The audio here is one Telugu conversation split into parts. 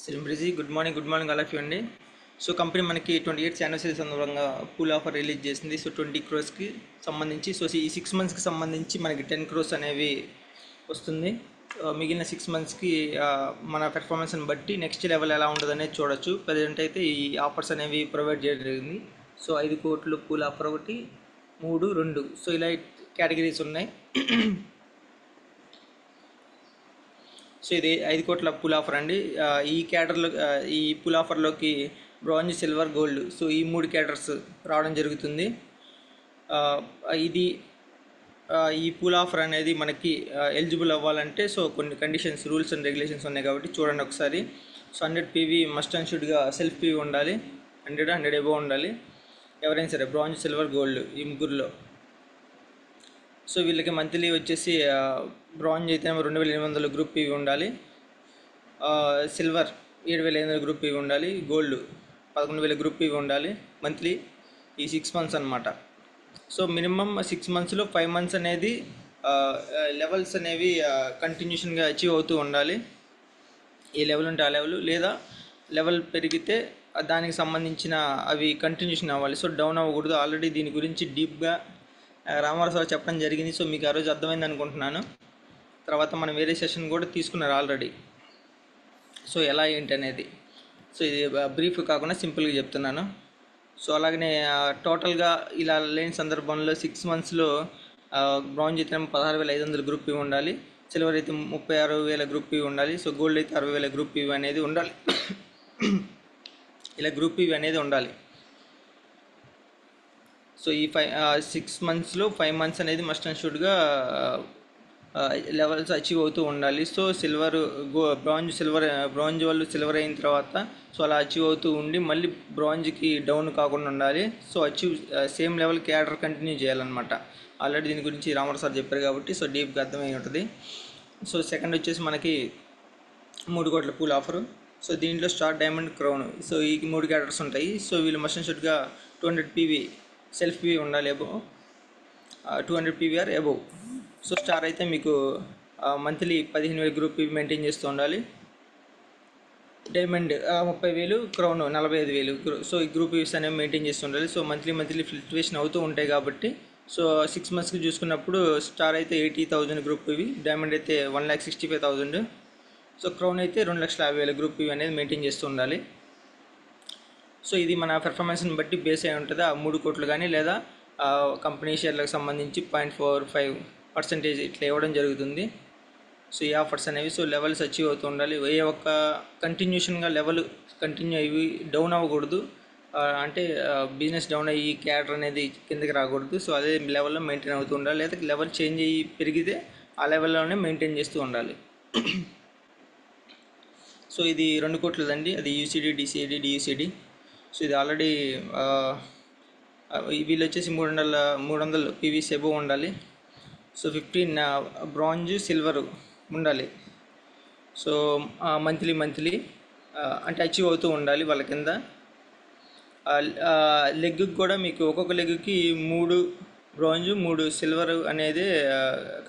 శ్రీంబ్రిజీ good morning all of you అండి. సో కంపెనీ మనకి 28th యానివర్సరీ సందర్భంగా పూల్ ఆఫర్ రిలీజ్ చేసింది. సో 20 క్రోర్స్కి సంబంధించి ఈ 6 మంత్స్కి సంబంధించి మనకి 10 క్రోర్స్ అనేవి వస్తుంది. మిగిలిన 6 మంత్స్కి మన పెర్ఫార్మెన్స్ని బట్టి నెక్స్ట్ లెవెల్ ఎలా ఉంటుంది అనేది చూడొచ్చు. ప్రజెంట్ అయితే ఈ ఆఫర్స్ అనేవి ప్రొవైడ్ చేయడం జరిగింది. సో 5 కోట్లు పూల్ ఆఫర్ ఒకటి, 3, 2 సో ఇలా కేటగిరీస్ ఉన్నాయి. సో ఇది 5 కోట్ల పూల్ ఆఫర్ అండి. ఈ క్యాటర్లో ఈ పూల్ ఆఫర్లోకి బ్రాంజ్, సిల్వర్, గోల్డ్ సో ఈ 3 క్యాటర్స్ రావడం జరుగుతుంది. ఇది ఈ పూల్ ఆఫర్ అనేది మనకి ఎలిజిబుల్ అవ్వాలంటే సో కొన్ని కండిషన్స్, రూల్స్ అండ్ రెగ్యులేషన్స్ ఉన్నాయి కాబట్టి చూడండి ఒకసారి. సో 100 పీవీ మస్ట్ అండ్ షుడ్గా సెల్ఫ్ పీవీ ఉండాలి. 100 ఎబో ఉండాలి ఎవరైనా సరే, బ్రాంజ్, సిల్వర్, గోల్డ్ ఈ ముగ్గురులో. సో వీళ్ళకి మంత్లీ వచ్చేసి బ్రాంజ్ అయితే 2800 గ్రూప్ పీవీ ఉండాలి, సిల్వర్ 7500 గ్రూప్ పీవీ ఉండాలి, గోల్డ్ 11000 గ్రూప్ పీవీ ఉండాలి మంత్లీ ఈ 6 మంత్స్ అనమాట. సో మినిమమ్ 6 మంత్స్లో 5 మంత్స్ అనేది లెవెల్స్ అనేవి కంటిన్యూషన్గా అచీవ్ అవుతూ ఉండాలి. ఏ లెవెల్ ఉంటే ఆ లెవెల్, లేదా లెవెల్ పెరిగితే దానికి సంబంధించిన అవి కంటిన్యూషన్ అవ్వాలి. సో డౌన్ అవ్వకూడదు. ఆల్రెడీ దీని గురించి డీప్గా రామారావు సార్ చెప్పడం జరిగింది. సో మీకు ఆ రోజు అర్థమైంది అనుకుంటున్నాను. తర్వాత మనం వేరే సెషన్ కూడా తీసుకున్నారు ఆల్రెడీ. సో ఎలా ఏంటి అనేది, సో ఇది బ్రీఫ్ కాకుండా సింపుల్గా చెప్తున్నాను. సో అలాగనే టోటల్గా ఇలా లేని సందర్భంలో 6 మంత్స్లో బ్రాంజ్ అయితే 16500 గ్రూప్ పీవీ ఉండాలి, సిల్వర్ అయితే 36000 గ్రూప్ పీవీ ఉండాలి, సో గోల్డ్ అయితే 60000 గ్రూప్ పీవీ అనేది ఉండాలి. ఇలా గ్రూప్ పీవీ అనేది ఉండాలి. సో ఈ 6 మంత్స్లో 5 మంత్స్ అనేది మస్ట్ అండ్ షుడ్గా లెవెల్స్ అచీవ్ అవుతూ ఉండాలి. సో సిల్వర్, బ్రాంజ్ వాళ్ళు సిల్వర్ అయిన తర్వాత సో అలా అచీవ్ అవుతూ ఉండి మళ్ళీ బ్రాంజ్కి డౌన్ కాకుండా ఉండాలి. So achieve same level cadre continue చేయాలన్నమాట. ఆల్రెడీ దీని గురించి రామారావు సార్ చెప్పారు కాబట్టి సో డీప్గా అర్థమై ఉంటుంది. సో సెకండ్ వచ్చేసి మనకి 3 కోట్ల పూల్ ఆఫరు. సో దీంట్లో స్టార్, డైమండ్, క్రౌన్ సో ఈ 3 క్యాడర్స్ ఉంటాయి. సో వీళ్ళు మస్ట్ అండ్ షుడ్గా 200 పీవీ సెల్ఫ్ పీవీ ఉండాలి, above 200 PV or above. So star అయితే మీకు మంత్లీ 15000 గ్రూప్ పీవీ మెయింటైన్ చేస్తూ ఉండాలి. Diamond 30000, crown 45000. సో ఈ గ్రూప్ పీవీస్ అనేవి మెయింటైన్ చేస్తూ ఉండాలి. సో మంత్లీ ఫ్లక్చువేషన్ అవుతూ ఉంటాయి కాబట్టి సో 6 మంత్స్కి చూసుకున్నప్పుడు స్టార్ అయితే 80,000 గ్రూప్ పీవీ, డైమండ్ అయితే 1,65,000, సో క్రౌన్ అయితే 2,50,000 గ్రూప్ పీవీ అనేది మెయింటైన్ చేస్తూ ఉండాలి. సో ఇది మన పెర్ఫార్మెన్స్ని బట్టి బేస్ అయి ఉంటుంది. ఆ 3 కోట్లు కానీ లేదా కంపెనీ షేర్లకు సంబంధించి 0.45% ఇట్లా ఇవ్వడం జరుగుతుంది. సో ఈ ఆఫర్స్ అనేవి సో లెవెల్స్ అచీవ్ అవుతూ ఉండాలి. ఏ ఒక్క కంటిన్యూషన్గా లెవెల్ కంటిన్యూ అయ్యి డౌన్ అవ్వకూడదు. అంటే బిజినెస్ డౌన్ అయ్యి క్యాడర్ అనేది కిందకి రాకూడదు. సో అదే లెవెల్లో మెయింటైన్ అవుతూ ఉండాలి. లేదా లెవెల్ చేంజ్ అయ్యి పెరిగితే ఆ లెవెల్లోనే మెయింటైన్ చేస్తూ ఉండాలి. సో ఇది 2 కోట్లదండి. అది యూసీడీ, డిసిఐడి, డియూసీడీ. సో ఇది ఆల్రెడీ వీళ్ళు వచ్చేసి 300 పీవీస్ ఎబో ఉండాలి. సో 15 బ్రాంజ్, సిల్వర్ ఉండాలి. సో మంత్లీ అంటే అచీవ్ అవుతూ ఉండాలి వాళ్ళ కింద. లెగ్కి కూడా మీకు ఒక్కొక్క లెగ్కి 3 బ్రాంజ్, 3 సిల్వర్ అనేది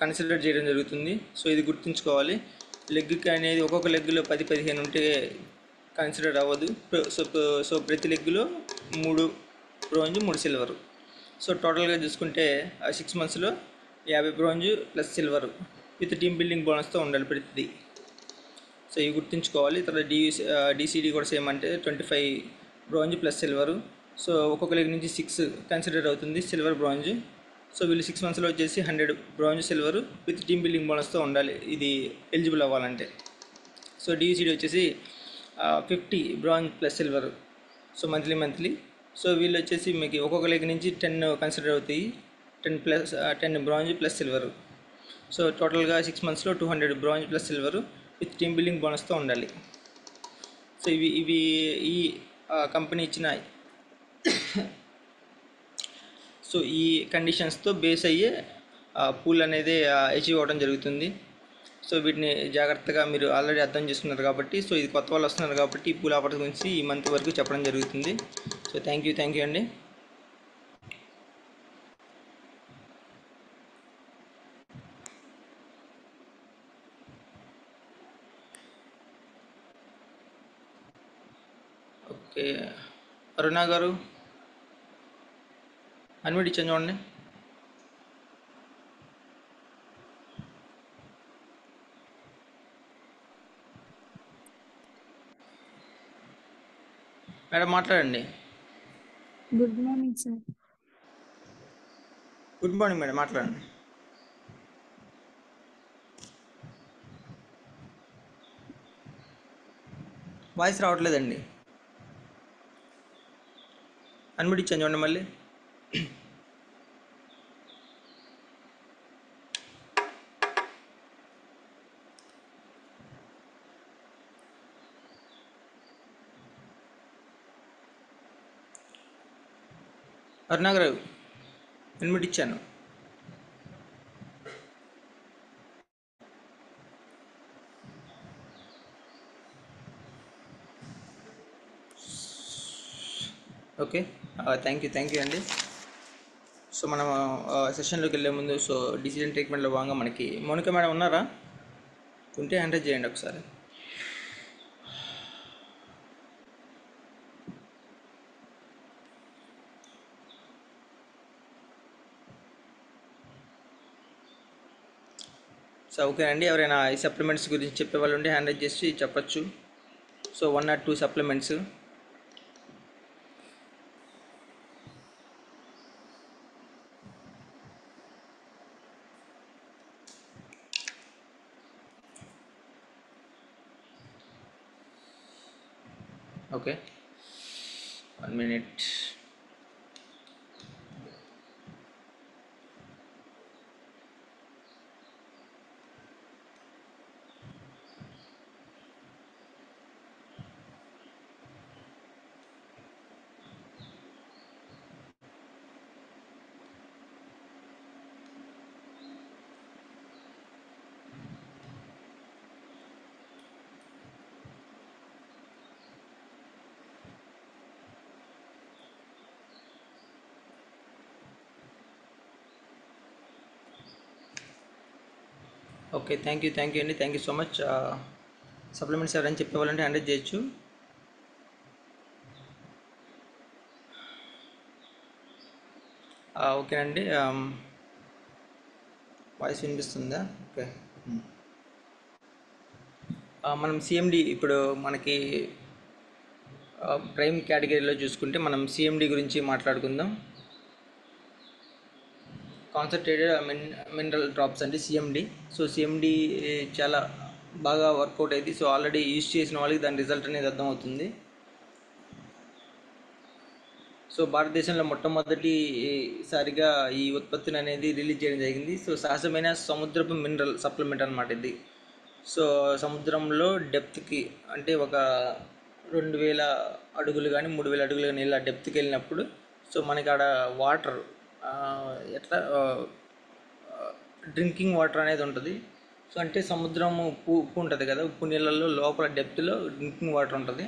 కన్సిడర్ చేయడం జరుగుతుంది. సో ఇది గుర్తుంచుకోవాలి. లెగ్కి అనేది ఒక్కొక్క లెగ్లో 10-15 ఉంటే కన్సిడర్ అవ్వదు. సో ప్రతి లెగ్లో 3 బ్రాంజ్, 3 సిల్వర్. సో టోటల్గా చూసుకుంటే 6 మంత్స్లో 50 bronze plus silver with team building బోనస్తో ఉండాలి ప్రతిదీ. సో ఇవి గుర్తుంచుకోవాలి. తర్వాత డిసిడి కూడా సేమ్, అంటే 25 బ్రాంజ్ ప్లస్ సిల్వరు. సో ఒక్కొక్క లెగ్ నుంచి 6 కన్సిడర్ అవుతుంది సిల్వర్, బ్రాంజ్. సో వీళ్ళు 6 మంత్స్లో వచ్చేసి 100 bronze, silver with team building బోనస్తో ఉండాలి ఇది ఎలిజిబుల్ అవ్వాలంటే. సో డిసిడి వచ్చేసి 50 bronze plus silver so monthly. So వీళ్ళు వచ్చేసి మీకు ఒక్కొక్క లెగ్ నుంచి 10 కన్సిడర్ అవుతాయి, 10 బ్రాంజ్ ప్లస్ సిల్వర్. సో టోటల్గా 6 మంత్స్లో 200 bronze plus silver with team building బోనస్తో ఉండాలి. సో ఇవి ఈ కంపెనీ ఇచ్చిన సో ఈ కండిషన్స్తో బేస్ అయ్యే పూల్ అనేది అచీవ్ అవ్వడం జరుగుతుంది. సో వీటిని జాగ్రత్తగా మీరు ఆల్రెడీ అర్థం చేసుకున్నారు కాబట్టి, సో ఇది కొత్త వాళ్ళు వస్తున్నారు కాబట్టి ఈ పూల్ ఆఫర్స్ గురించి ఈ మంత్ వరకు చెప్పడం జరుగుతుంది. సో థ్యాంక్ యూ అండి. ఓకే, అరుణ గారు అన్మిట్ ఇచ్చాను చూడండి. మేడం మాట్లాడండి. Good morning sir. Good morning madam, మాట్లాడండి. వాయిస్ రావట్లేదండి. అన్మిట్ ఇచ్చాను చూడండి మళ్ళీ. అరుణ గారు అన్మిట్ ఇచ్చాను. ఓకే, థ్యాంక్ యూ అండి. సో మనం సెషన్లోకి వెళ్ళే ముందు డిసిజన్ ట్రీట్మెంట్లో భాగంగా మనకి మౌనిక మేడం ఉన్నారా? ఉంటే హ్యాండ్ రైజ్ చేయండి ఒకసారి. సో ఓకే అండి, ఎవరైనా ఈ సప్లిమెంట్స్ గురించి చెప్పే వాళ్ళు ఉంటే హ్యాండ్ రైజ్ చేసి చెప్పచ్చు. So 1 or 2 supplements. Okay, 1 minute. Okay, thank you అండి, thank you so much. Supplements ఎవరైనా చెప్పేవాళ్ళంటే హ్యాండ్ రైజ్ చేయొచ్చు. ఓకేనండి, వాయిస్ వినిపిస్తుందా? ఓకే. మనం సిఎండి ఇప్పుడు మనకి ప్రైమ్ కేటగిరీలో చూసుకుంటే మనం సిఎండి గురించి మాట్లాడుకుందాం. కాన్సన్ట్రేటెడ్ మినరల్ డ్రాప్స్ అంటే సిఎండి. సో సిఎండి చాలా బాగా వర్కౌట్ అయింది. సో ఆల్రెడీ యూజ్ చేసిన వాళ్ళకి దాని రిజల్ట్ అనేది అర్థమవుతుంది. సో భారతదేశంలో మొట్టమొదటిసారిగా ఈ ఉత్పత్తిని అనేది రిలీజ్ చేయడం జరిగింది. సో సహజమైన సముద్రపు మినరల్ సప్లిమెంట్ అనమాట ఇది. సో సముద్రంలో డెప్త్కి అంటే ఒక 2000 అడుగులు కానీ 3000 అడుగులు కానీ ఇలా డెప్త్కి వెళ్ళినప్పుడు సో మనకి ఆడ వాటర్ ఎట్లా డ్రింకింగ్ వాటర్ అనేది ఉంటుంది. సో అంటే సముద్రం ఉప్పు ఉంటుంది కదా, ఉప్పు నీళ్ళల్లో లోపల డెప్త్లో డ్రింకింగ్ వాటర్ ఉంటుంది.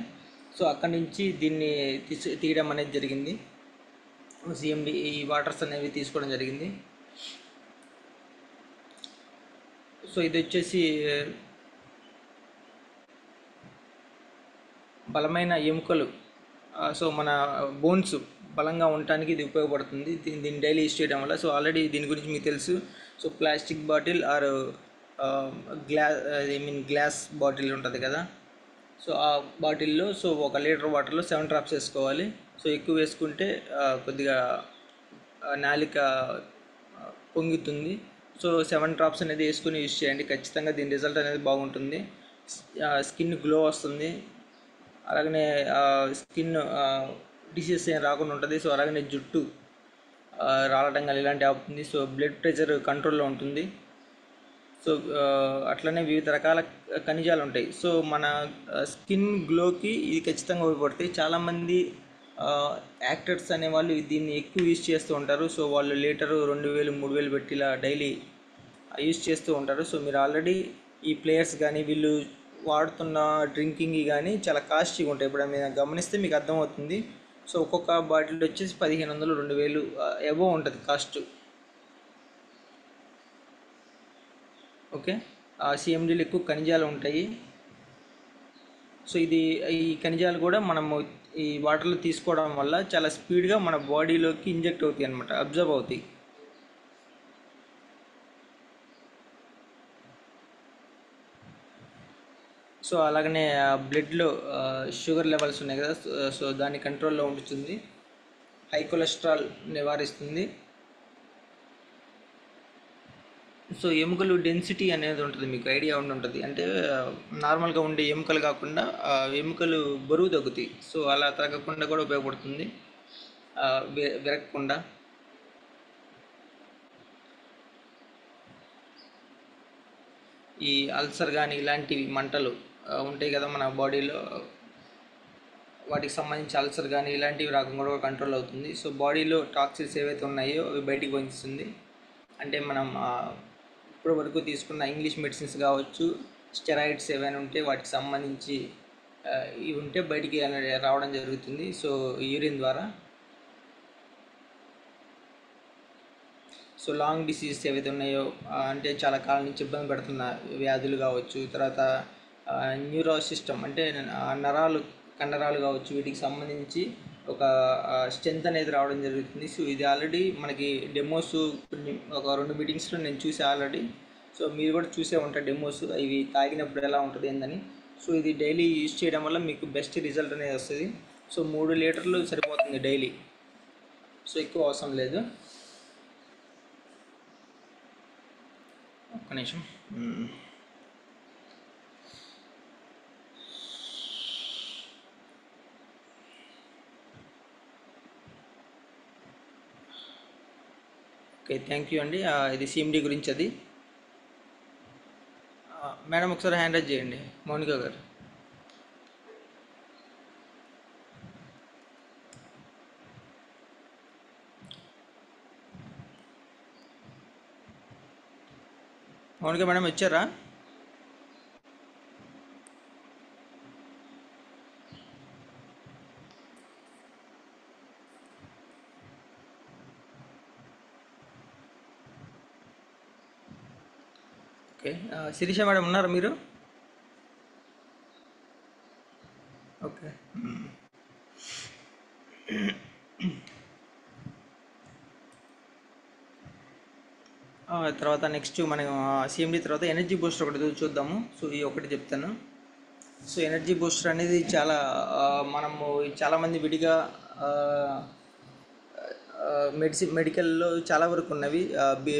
సో అక్కడి నుంచి దీన్ని తీయడం అనేది జరిగింది. సిఎండి ఈ వాటర్స్ అనేవి తీసుకోవడం జరిగింది. సో ఇది వచ్చేసి బలమైన ఎముకలు, సో మన బోన్స్ బలంగా ఉండటానికి ఇది ఉపయోగపడుతుంది. దీన్ని డైలీ యూజ్ చేయడం వల్ల. సో ఆల్రెడీ దీని గురించి మీకు తెలుసు. So plastic bottle are glass bottle ఉంటుంది కదా, సో ఆ బాటిల్లో సో 1 లీటర్ వాటర్లో 7 డ్రాప్స్ వేసుకోవాలి. సో ఎక్కువ వేసుకుంటే కొద్దిగా నాలిక పొంగుతుంది. సో 7 డ్రాప్స్ అనేది వేసుకుని యూజ్ చేయండి. ఖచ్చితంగా దీని రిజల్ట్ అనేది బాగుంటుంది. స్కిన్ గ్లో వస్తుంది, అలాగనే స్కిన్ డిసీజెస్ ఏం రాకుండా ఉంటుంది. సో అలాగనే జుట్టు రాలటం కానీ ఇలాంటివి ఆపుతుంది. సో బ్లడ్ ప్రెషర్ కంట్రోల్లో ఉంటుంది. సో అట్లనే వివిధ రకాల ఖనిజాలు ఉంటాయి. సో మన స్కిన్ గ్లోకి ఇది ఖచ్చితంగా ఉపయోగపడుతుంది. చాలామంది యాక్టర్స్ అనేవాళ్ళు దీన్ని ఎక్కువ యూజ్ చేస్తూ ఉంటారు. సో వాళ్ళు లీటరు 2000 3000 పెట్టి ఇలా డైలీ యూజ్ చేస్తూ ఉంటారు. సో మీరు ఆల్రెడీ ఈ ప్లేయర్స్ కానీ వీళ్ళు వాడుతున్న డ్రింకింగ్ కానీ చాలా కాస్ట్లీగా ఉంటాయి. ఇప్పుడు మీరు గమనిస్తే మీకు అర్థమవుతుంది. సో ఒక్కొక్క బాటిల్ వచ్చేసి 1500 2000 అబోవ్ ఉంటుంది కాస్ట్. ఓకే, సిఎండీలు ఎక్కువ ఖనిజాలు ఉంటాయి. సో ఇది ఈ ఖనిజాలు కూడా మనము ఈ వాటర్లో తీసుకోవడం వల్ల చాలా స్పీడ్గా మన బాడీలోకి ఇంజెక్ట్ అవుతాయి అనమాట, అబ్జర్వ్ అవుతాయి. సో అలాగనే బ్లడ్లో షుగర్ లెవెల్స్ ఉన్నాయి కదా, సో దాన్ని కంట్రోల్లో ఉంచుతుంది. హై కొలెస్ట్రాల్ నివారిస్తుంది. సో ఎముకలు డెన్సిటీ అనేది ఉంటుంది, మీకు ఐడియా ఉండి ఉంటుంది. అంటే నార్మల్గా ఉండే ఎముకలు కాకుండా ఎముకలు బరువు తగ్గుతాయి. సో అలా తగ్గకుండా కూడా ఉపయోగపడుతుంది, విరగకుండా. ఈ అల్సర్ కానీ ఇలాంటివి మంటలు ఉంటాయి కదా మన బాడీలో, వాటికి సంబంధించి అల్సర్ కానీ ఇలాంటివి రాకుండా కూడా కంట్రోల్ అవుతుంది. సో బాడీలో టాక్సిన్స్ ఏవైతే ఉన్నాయో అవి బయటికి పంపిస్తుంది. అంటే మనం ఇప్పటి వరకు తీసుకున్న ఇంగ్లీష్ మెడిసిన్స్ కావచ్చు, స్టెరాయిడ్స్ ఏవైనా ఉంటే వాటికి సంబంధించి ఇవి ఉంటే బయటికి రావడం జరుగుతుంది. సో యూరిన్ ద్వారా. సో లాంగ్ డిసీజెస్ ఏవైతే ఉన్నాయో, అంటే చాలా కాలం నుంచి ఇబ్బంది పెడుతున్న వ్యాధులు కావచ్చు, తర్వాత న్యూరో సిస్టమ్ అంటే నరాలు కండరాలు కావచ్చు, వీటికి సంబంధించి ఒక స్ట్రెంత్ అనేది రావడం జరుగుతుంది. సో ఇది ఆల్రెడీ మనకి డెమోస్ ఒక 2 మీటింగ్స్లో నేను చూసే ఆల్రెడీ. సో మీరు కూడా చూసే ఉంటారు డెమోస్, ఇవి తాగినప్పుడు ఎలా ఉంటుంది ఏందని. సో ఇది డైలీ యూజ్ చేయడం వల్ల మీకు బెస్ట్ రిజల్ట్ అనేది వస్తుంది. సో 3 లీటర్లు సరిపోతుంది డైలీ, సో ఎక్కువ అవసరం లేదు. ఒక్క నిమిషం. ఓకే, థ్యాంక్ యూ అండి. ఇది సిఎండి గురించి అది. మేడం ఒకసారి హ్యాండ్ రైజ్ చేయండి, మౌనిక గారు. మౌనిక మేడం వచ్చారా? ఓకే, శిరీష మేడం ఉన్నారా మీరు? ఓకే. తర్వాత నెక్స్ట్ మనం సిఎండి తర్వాత ఎనర్జీ బూస్టర్ ఒకటి చూద్దాము. సో ఈ ఒకటి చెప్తాను. సో ఎనర్జీ బూస్టర్ అనేది చాలా మనము చాలామంది విడిగా మెడికల్లో చాలా వరకు ఉన్నవి.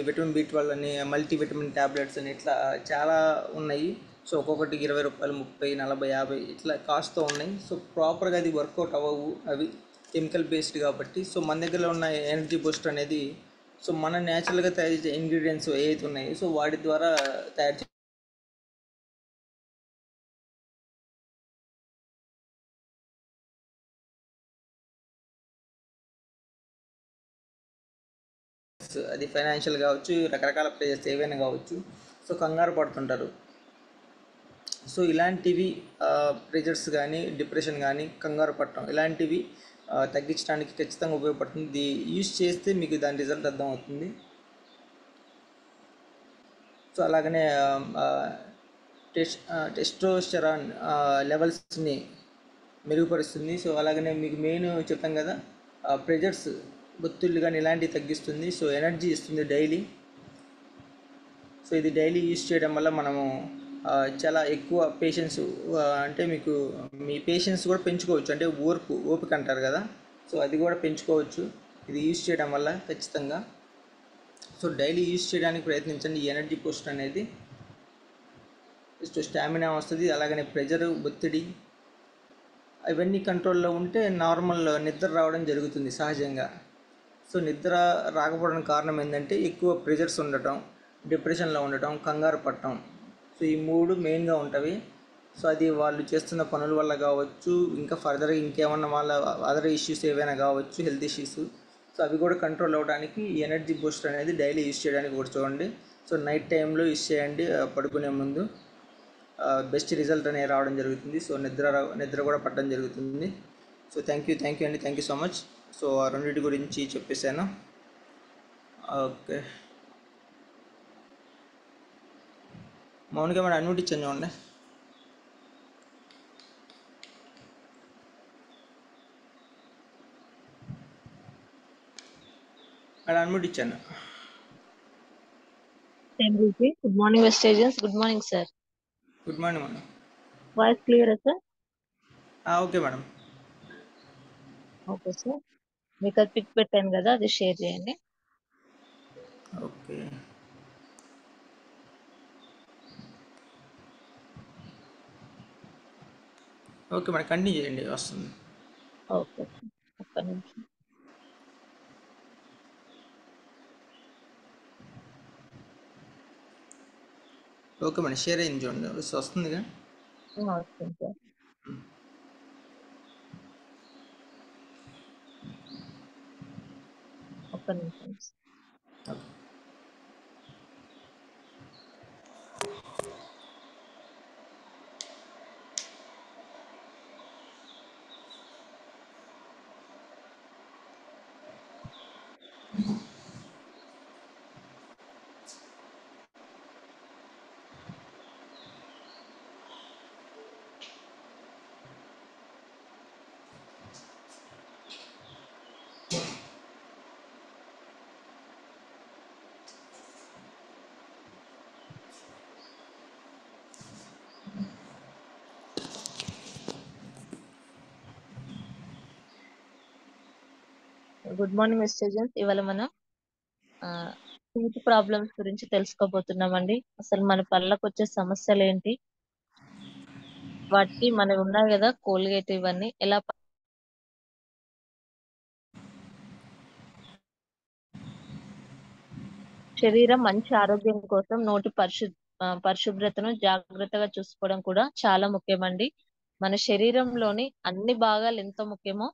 విటమిన్ B12 అని, మల్టీవిటమిన్ ట్యాబ్లెట్స్ అని, ఇట్లా చాలా ఉన్నాయి. సో ఒక్కొక్కటి 20 రూపాయలు, 30, 40, 50 ఇట్లా కాస్ట్తో ఉన్నాయి. సో ప్రాపర్గా అది వర్కౌట్ అవ్వవు, అవి కెమికల్ బేస్డ్ కాబట్టి. సో మన దగ్గర ఉన్న ఎనర్జీ బూస్టర్ అనేది సో మన న్యాచురల్గా తయారు చేసే ఇంగ్రీడియంట్స్ ఏవైతే ఉన్నాయో సో వాటి ద్వారా తయారు అది ఫైనాన్షియల్ కావచ్చు, రకరకాల ప్లేసెస్ ఏవైనా కావచ్చు. సో కంగారు పడుతుంటారు. సో ఇలాంటివి ప్రెజర్స్ కానీ, డిప్రెషన్ కానీ, కంగారు పడటం ఇలాంటివి తగ్గించడానికి ఖచ్చితంగా ఉపయోగపడుతుంది. ఇది యూజ్ చేస్తే మీకు దాని రిజల్ట్ అర్థమవుతుంది. సో అలాగనే టెస్టోస్టెరాన్ లెవెల్స్ని మెరుగుపరుస్తుంది. సో అలాగనే మీకు మెయిన్ చెప్పాం కదా, ప్రెజర్స్, ఒత్తిళ్ళు కానీ ఇలాంటివి తగ్గిస్తుంది. సో ఎనర్జీ ఇస్తుంది డైలీ. సో ఇది డైలీ యూజ్ చేయడం వల్ల మనము చాలా ఎక్కువ పేషెన్స్, అంటే మీకు మీ పేషెన్స్ కూడా పెంచుకోవచ్చు. అంటే ఓపిక అంటారు కదా, సో అది కూడా పెంచుకోవచ్చు ఇది యూజ్ చేయడం వల్ల ఖచ్చితంగా. సో డైలీ యూజ్ చేయడానికి ప్రయత్నించండి. ఈ ఎనర్జీ బూస్టర్ అనేది స్టామినా వస్తుంది. అలాగనే ప్రెజరు, ఒత్తిడి ఇవన్నీ కంట్రోల్లో ఉంటే నార్మల్ నిద్ర రావడం జరుగుతుంది సహజంగా. సో నిద్ర రాకపోవడానికి కారణం ఏంటంటే ఎక్కువ ప్రెజర్స్ ఉండటం, డిప్రెషన్లో ఉండటం, కంగారు పడటం. సో ఈ 3 మెయిన్గా ఉంటవి. సో అది వాళ్ళు చేస్తున్న పనుల వల్ల కావచ్చు, ఇంకా ఫర్దర్గా ఇంకేమన్నా వాళ్ళ అదర్ ఇష్యూస్ ఏవైనా కావచ్చు, హెల్త్ ఇష్యూస్. సో అవి కూడా కంట్రోల్ అవ్వడానికి ఈ ఎనర్జీ బూస్టర్ అనేది డైలీ యూజ్ చేయడానికి కూడా చూడండి. సో నైట్ టైంలో యూజ్ చేయండి, పడుకునే ముందు. బెస్ట్ రిజల్ట్ అనేది రావడం జరుగుతుంది. సో నిద్ర కూడా పట్టడం జరుగుతుంది. సో థ్యాంక్ యూ అండి, thank you so much. So ఆ రెండింటి గురించి చెప్పేశాను. ఓకే, మౌనిక మేడం అన్మ్యూట్ ఇచ్చాను చూడండి. అలా అనుమతిచ్చాను. Good morning, West Asians. Good morning, sir. Good morning madam. Voice clear, sir? Okay madam. Okay, sir. మీకు అది పిక్ పెట్టాను కదా, అది షేర్ చేయండి. ఓకే. ఓకే మేడం, కంటిన్యూ చేయండి, వస్తుంది. ఓకే, ఒక్క నిమిషం. ఓకే మేడం, షేర్ అయింది చూడండి, వస్తుందిగా. వస్తుంది సార్. ఒక్క నిమిషం. Okay. Good morning, west agents. ఇవాళ మనం టీత్ ప్రాబ్లమ్స్ గురించి తెలుసుకోబోతున్నామండి. అసలు మన పళ్ళకు వచ్చే సమస్యలు ఏంటి, వాటికి మనవి ఉన్నాయి కదా కోల్గేట్, ఇవన్నీ ఎలా శరీరం మంచి ఆరోగ్యం కోసం నోటి పరిశుభ్రతను జాగ్రత్తగా చూసుకోవడం కూడా చాలా ముఖ్యమండి. మన శరీరంలోని అన్ని భాగాలు ఎంత ముఖ్యమో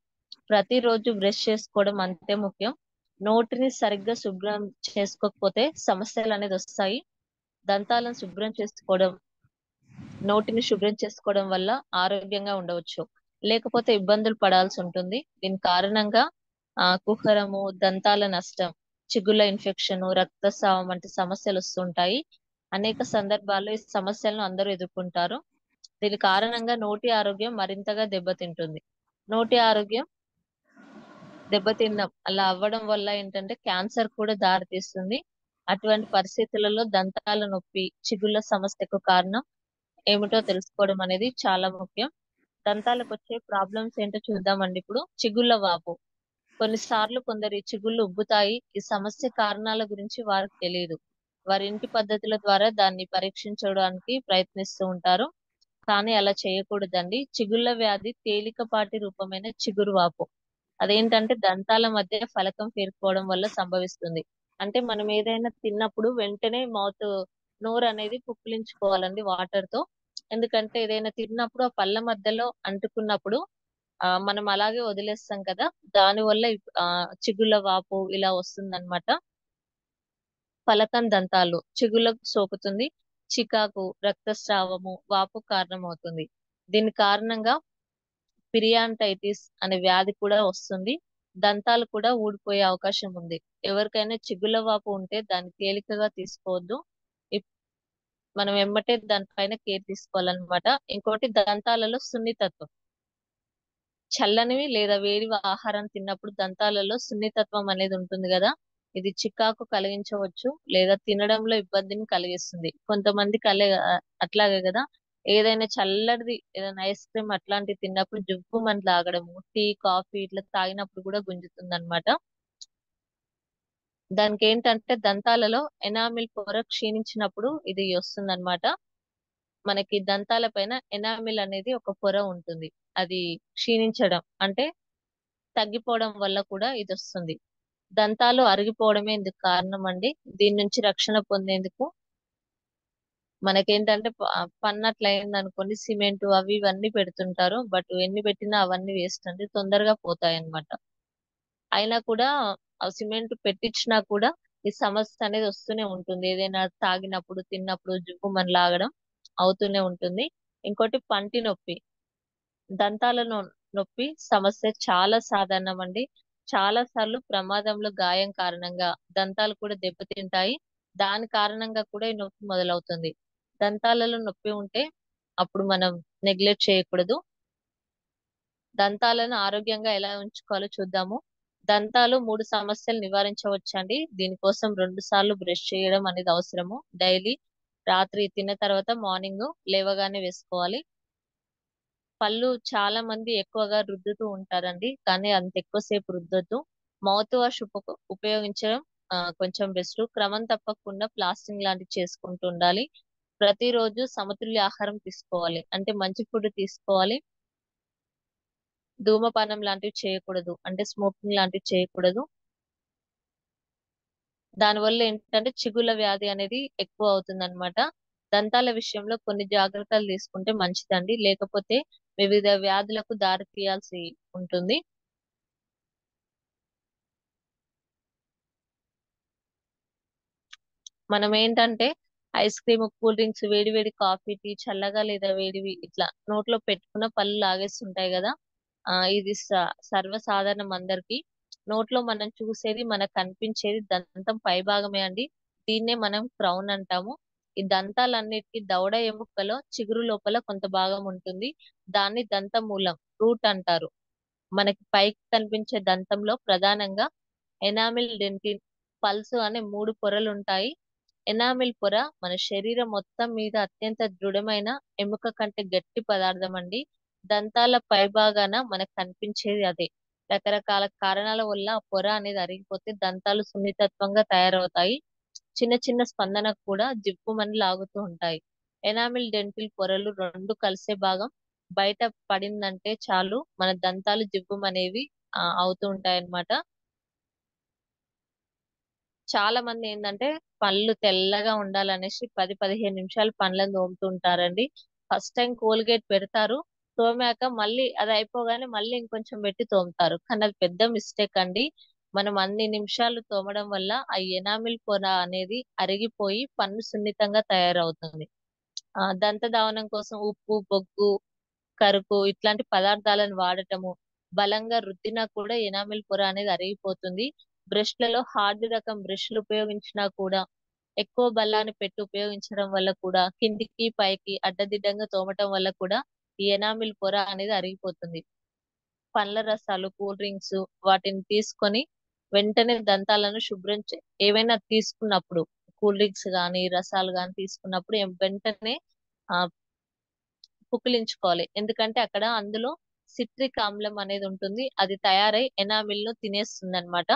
ప్రతిరోజు బ్రష్ చేసుకోవడం అంతే ముఖ్యం. నోటిని సరిగ్గా శుభ్రం చేసుకోకపోతే సమస్యలు అనేది వస్తాయి. దంతాలను శుభ్రం చేసుకోవడం, నోటిని శుభ్రం చేసుకోవడం వల్ల ఆరోగ్యంగా ఉండవచ్చు, లేకపోతే ఇబ్బందులు పడాల్సి ఉంటుంది. దీని కారణంగా కుహరము, దంతాల నష్టం, చిగుళ్ళ ఇన్ఫెక్షన్, రక్తస్రావం వంటి సమస్యలు వస్తుంటాయి. అనేక సందర్భాల్లో ఈ సమస్యలను అందరూ ఎదుర్కొంటారు. దీని కారణంగా నోటి ఆరోగ్యం మరింతగా దెబ్బతింటుంది. నోటి ఆరోగ్యం దెబ్బతిన్నాం అలా అవ్వడం వల్ల ఏంటంటే క్యాన్సర్ కూడా దారితీస్తుంది. అటువంటి పరిస్థితులలో దంతాల నొప్పి, చిగుళ్ళ సమస్యకు కారణం ఏమిటో తెలుసుకోవడం అనేది చాలా ముఖ్యం. దంతాలకు వచ్చే ప్రాబ్లమ్స్ ఏంటో చూద్దామండి. ఇప్పుడు చిగుళ్ళ వాపు. కొన్నిసార్లు కొందరి చిగుళ్ళు ఉబ్బుతాయి. ఈ సమస్య కారణాల గురించి వారికి తెలియదు. వారి ఇంటి పద్ధతుల ద్వారా దాన్ని పరీక్షించడానికి ప్రయత్నిస్తూ ఉంటారు. కానీ అలా చేయకూడదండి. చిగుళ్ళ వ్యాధి తేలికపాటి రూపమైన చిగురు వాపు. అదేంటంటే దంతాల మధ్య ఫలకం పేరుకోవడం వల్ల సంభవిస్తుంది. అంటే మనం ఏదైనా తిన్నప్పుడు వెంటనే నోరు అనేది పుక్కిలించుకోవాలండి వాటర్ తో. ఎందుకంటే ఏదైనా తిన్నప్పుడు ఆ పళ్ళ మధ్యలో అంటుకున్నప్పుడు మనం అలాగే వదిలేస్తాం కదా, దాని వల్ల చిగుళ్ళ వాపు ఇలా వస్తుందన్నమాట. ఫలకం దంతాలు చిగుళ్ళకు సోకుతుంది. చికాకు, రక్తస్రావము, వాపు కారణమవుతుంది. దీని కారణంగా పిరియాంటైటిస్ అనే వ్యాధి కూడా వస్తుంది. దంతాలు కూడా ఊడిపోయే అవకాశం ఉంది. ఎవరికైనా చిగుళ్ళ వాపు ఉంటే దాన్ని తేలికగా తీసుకోవద్దు. ఇప్- మనం ఎమ్మటే దానిపైన కేర్ తీసుకోవాలన్నమాట. ఇంకోటి దంతాలలో సున్నితత్వం. చల్లనివి లేదా వేడి ఆహారం తిన్నప్పుడు దంతాలలో సున్నితత్వం అనేది ఉంటుంది కదా, ఇది చికాకు కలిగించవచ్చు లేదా తినడంలో ఇబ్బందిని కలిగిస్తుంది. కొంతమందికి అట్లాగే కదా, ఏదైనా చల్లటిది ఏదైనా ఐస్ క్రీమ్ అట్లాంటివి తిన్నప్పుడు జువ్వుమని లాగడము, టీ కాఫీ ఇట్లా తాగినప్పుడు కూడా గుంజుతుంది అనమాట. దానికి ఏంటంటే దంతాలలో ఎనామిల్ పొర క్షీణించినప్పుడు ఇది వస్తుందన్నమాట. మనకి దంతాల పైన ఎనామిల్ అనేది ఒక పొర ఉంటుంది. అది క్షీణించడం అంటే తగ్గిపోవడం వల్ల కూడా ఇది వస్తుంది. దంతాలు అరిగిపోవడమే ఇందుకు కారణం అండి. దీని నుంచి రక్షణ పొందేందుకు మనకేంటంటే పన్ను అట్లా అయింది అనుకోండి, సిమెంట్ అవి ఇవన్నీ పెడుతుంటారు. బట్ ఎన్ని పెట్టినా అవన్నీ వేస్ట్ అండి, తొందరగా పోతాయి అన్నమాట. అయినా కూడా ఆ సిమెంట్ పెట్టించినా కూడా ఈ సమస్య అనేది వస్తూనే ఉంటుంది. ఏదైనా తాగినప్పుడు, తిన్నప్పుడు జువ్వుమని లాగడం అవుతూనే ఉంటుంది. ఇంకోటి పంటి నొప్పి. దంతాల నొప్పి సమస్య చాలా సాధారణం అండి. చాలా సార్లు ప్రమాదంలో గాయం కారణంగా దంతాలు కూడా దెబ్బతింటాయి. దాని కారణంగా కూడా ఈ నొప్పి మొదలవుతుంది. దంతాలలో నొప్పి ఉంటే అప్పుడు మనం నెగ్లెక్ట్ చేయకూడదు. దంతాలను ఆరోగ్యంగా ఎలా ఉంచుకోవాలో చూద్దాము. దంతాలు 3 సమస్యలు నివారించవచ్చండి. దీనికోసం 2 సార్లు బ్రష్ చేయడం అనేది అవసరము. డైలీ రాత్రి తిన్న తర్వాత మార్నింగ్ లేవగానే వేసుకోవాలి. పళ్ళు చాలా మంది ఎక్కువగా రుద్దుతూ ఉంటారండి. కానీ అంత ఎక్కువసేపు రుద్దొద్దు. మౌత్ వాష్ ఉపయోగించడం కొంచెం బెస్ట్. క్రమం తప్పకుండా ప్లాస్టింగ్ లాంటివి చేసుకుంటూ ఉండాలి. ప్రతిరోజు సమతుల్య ఆహారం తీసుకోవాలి. అంటే మంచి ఫుడ్ తీసుకోవాలి. ధూమపానం లాంటివి చేయకూడదు. అంటే స్మోకింగ్ లాంటివి చేయకూడదు. దానివల్ల ఏంటంటే చిగుళ్ళ వ్యాధి అనేది ఎక్కువ అవుతుందన్నమాట. దంతాల విషయంలో కొన్ని జాగ్రత్తలు తీసుకుంటే మంచిదండి. లేకపోతే వివిధ వ్యాధులకు దారి తీయాల్సి ఉంటుంది. మనం ఏంటంటే ఐస్ క్రీమ్, కూల్ డ్రింక్స్, వేడి వేడి కాఫీ, టీ, చల్లగా లేదా వేడివి ఇట్లా నోట్లో పెట్టుకున్న పళ్ళు లాగేస్తుంటాయి కదా. ఇది సర్వసాధారణం అందరికి. నోట్లో మనం చూసేది, మనకు కనిపించేది దంతం పై భాగమే అండి. దీన్నే మనం క్రౌన్ అంటాము. ఈ దంతాలన్నిటికీ దవడ ఎముకలో చిగురు లోపల కొంత భాగం ఉంటుంది. దాన్ని దంతమూలం రూట్ అంటారు. మనకి పైకి కనిపించే దంతంలో ప్రధానంగా ఎనామిల్, డెంటిన్, పల్స్ అనే 3 పొరలు ఉంటాయి. ఎనామిల్ పొర మన శరీరం మొత్తం మీద అత్యంత దృఢమైన ఎముక కంటే గట్టి పదార్థం అండి. దంతాల పైభాగాన మనకు కనిపించేది అదే. రకరకాల కారణాల వల్ల ఆ పొర అనేది అరిగిపోతే దంతాలు సున్నితత్వంగా తయారవుతాయి. చిన్న చిన్న స్పందనకు కూడా జివ్వుమని లాగుతూ ఉంటాయి. ఎనామిల్, డెంటిల్ పొరలు రెండు కలిసే భాగం బయట పడిందంటే చాలు మన దంతాలు జివ్వుమనేవి అవుతూ ఉంటాయి అన్నమాట. చాలా మంది ఏంటంటే పళ్ళు తెల్లగా ఉండాలనేసి 10-15 నిమిషాలు పళ్ళని తోముతూ ఉంటారండి. ఫస్ట్ టైం కోల్గేట్ పెడతారు. తోమాక మళ్ళీ అది అయిపోగానే మళ్ళీ ఇంకొంచెం పెట్టి తోముతారు. కానీ అది పెద్ద మిస్టేక్ అండి. మనం అన్ని నిమిషాలు తోమడం వల్ల ఆ ఎనామిల్ పొర అనేది అరిగిపోయి పన్ను సున్నితంగా తయారవుతుంది. దంత దావనం కోసం ఉప్పు, బొగ్గు, కరుకు ఇట్లాంటి పదార్థాలను వాడటము, బలంగా రుద్దినా కూడా ఎనామిల్ పొర అనేది అరిగిపోతుంది. బ్రష్లలో హార్డ్ రకం బ్రష్లు ఉపయోగించినా కూడా ఎక్కువ బలాన్ని పెట్టి ఉపయోగించడం వల్ల కూడా కిందికి పైకి అడ్డదిడ్డంగా తోమటం వల్ల కూడా ఈ ఎనామిల్ పొర అనేది అరిగిపోతుంది. పండ్ల రసాలు, కూల్ డ్రింక్స్ వాటిని తీసుకొని వెంటనే దంతాలను ఏవైనా తీసుకున్నప్పుడు కూల్ డ్రింక్స్ గానీ, రసాలు గానీ తీసుకున్నప్పుడు వెంటనే ఆ పుక్కిలించుకోవాలి. ఎందుకంటే అక్కడ అందులో సిట్రిక్ ఆమ్లం అనేది ఉంటుంది. అది తయారై ఎనామిల్ ను తినేస్తుందన్నమాట.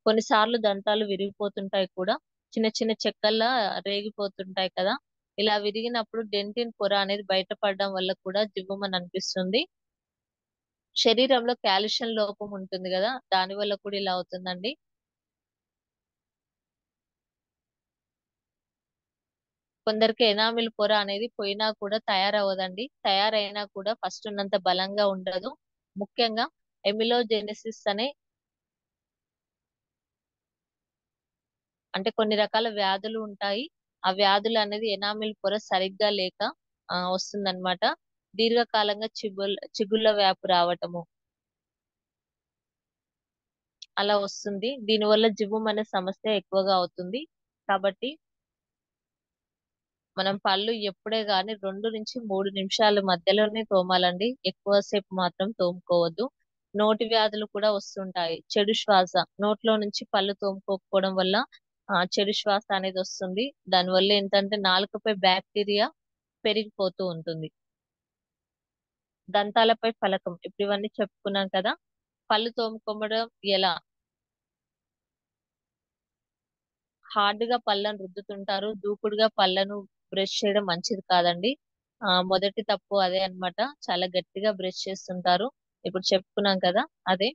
కొన్నిసార్లు దంతాలు విరిగిపోతుంటాయి కూడా. చిన్న చిన్న చెక్కల్లా రేగిపోతుంటాయి కదా. ఇలా విరిగినప్పుడు డెంటిన్ పొర అనేది బయటపడడం వల్ల కూడా జివ్వుమని అనిపిస్తుంది. శరీరంలో కాల్షియం లోపం ఉంటుంది కదా. దాని వల్ల కూడా ఇలా అవుతుందండి. కొందరికి ఎనామిల్ పొర అనేది పోయినా కూడా తయారవ్వదండి. తయారైనా కూడా ఫస్ట్ ఉన్నంత బలంగా ఉండదు. ముఖ్యంగా ఎమిలోజెనెసిస్ అనే అంటే కొన్ని రకాల వ్యాధులు ఉంటాయి. ఆ వ్యాధులు అనేది ఎనామిల్ పొర సరిగ్గా లేక వస్తుందన్నమాట. దీర్ఘకాలంగా చిగుళ్ళ వ్యాపు రావటము అలా వస్తుంది. దీనివల్ల జివ్వుం అనే సమస్య ఎక్కువగా అవుతుంది. కాబట్టి మనం పళ్ళు ఎప్పుడే గాని 2-3 నిమిషాల మధ్యలోనే తోమాలండి. ఎక్కువ సేపు మాత్రం తోముకోవద్దు. నోటి వ్యాధులు కూడా వస్తుంటాయి. చెడు శ్వాస నోట్లో నుంచి పళ్ళు తోముకోకపోవడం వల్ల చెడు శ్వాస అనేది వస్తుంది. దానివల్ల ఏంటంటే నాలుకపై బ్యాక్టీరియా పెరిగిపోతూ ఉంటుంది. దంతాలపై ఫలకం ఇప్పుడు ఇవన్నీ చెప్పుకున్నాం కదా. పళ్ళు తోముకోవడం ఎలా? హార్డ్ గా పళ్ళను రుద్దుతుంటారు. దూకుడుగా పళ్ళను బ్రష్ చేయడం మంచిది కాదండి. మొదటి తప్పు అదే అన్నమాట. చాలా గట్టిగా బ్రష్ చేస్తుంటారు. ఇప్పుడు చెప్పుకున్నాం కదా అదే.